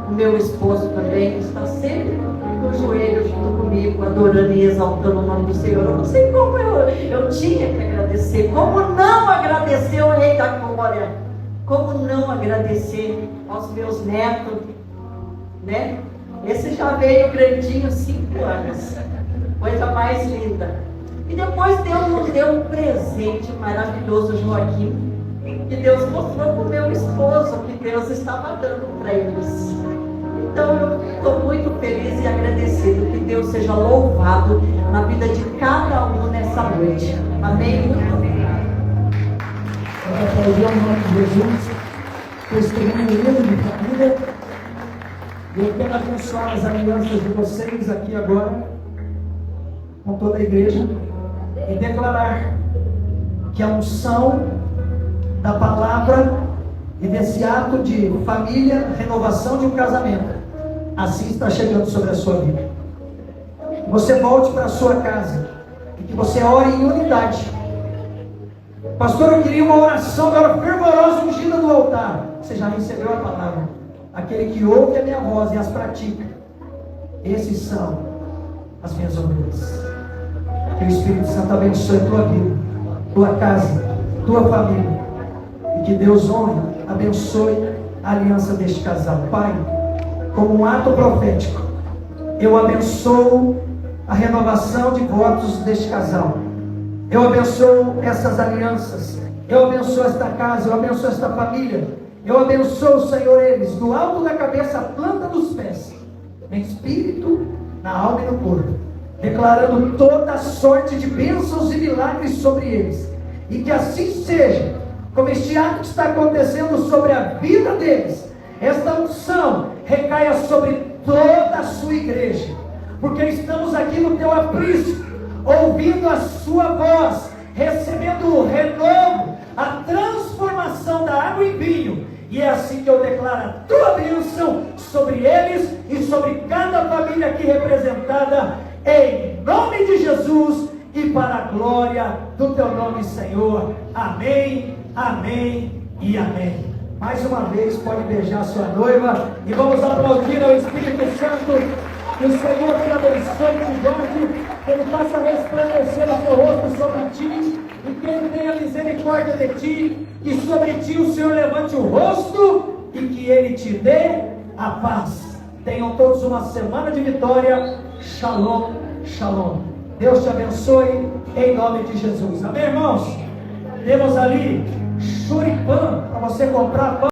O meu esposo também está sempre no joelho junto comigo, adorando e exaltando o nome do Senhor. Eu não sei como eu tinha que agradecer. Como não agradecer o Rei da Glória? Como não agradecer aos meus netos, né? Esse já veio grandinho, 5 anos. Coisa mais linda. E depois Deus nos deu um presente maravilhoso, Joaquim, que Deus mostrou para o meu esposo, que Deus estava dando para eles. Então eu estou muito feliz e agradecido. Que Deus seja louvado na vida de cada um nessa noite. Amém? Muito obrigado. Vamos aplaudir o nome de Jesus. Testemunho lindo de família. E eu quero abençoar as alianças de vocês aqui agora, com toda a igreja, e declarar que a unção da palavra e desse ato de família, renovação de um casamento, assim está chegando sobre a sua vida. Que você volte para a sua casa e que você ore em unidade. Pastor, eu queria uma oração agora fervorosa, ungida do altar. Você já recebeu a palavra. Aquele que ouve a minha voz e as pratica, esses são as minhas ovelhas. Que o Espírito Santo abençoe tua vida, tua casa, tua família. E que Deus honre, abençoe a aliança deste casal. Pai, como um ato profético, eu abençoo a renovação de votos deste casal. Eu abençoo essas alianças. Eu abençoo esta casa, eu abençoo esta família. Eu abençoo, Senhor, eles, do alto da cabeça à planta dos pés, no espírito, na alma e no corpo, declarando toda sorte de bênçãos e milagres sobre eles. E que assim seja, como este ato que está acontecendo sobre a vida deles, esta unção recaia sobre toda a sua igreja, porque estamos aqui no teu aprisco, ouvindo a sua voz, recebendo o renovo, a transformação da água em vinho. E é assim que eu declaro a tua bênção sobre eles e sobre cada família aqui representada, em nome de Jesus e para a glória do teu nome, Senhor. Amém, amém e amém. Mais uma vez, pode beijar sua noiva e vamos aplaudir ao Espírito Santo. Que o Senhor te abençoe, te guarde, que Ele faça resplandecer o seu rosto sobre ti, e que Ele tenha misericórdia de ti, e sobre ti o Senhor levante o rosto, e que Ele te dê a paz. Tenham todos uma semana de vitória. Shalom, shalom. Deus te abençoe, em nome de Jesus. Amém, irmãos? Temos ali churipã para você comprar pão.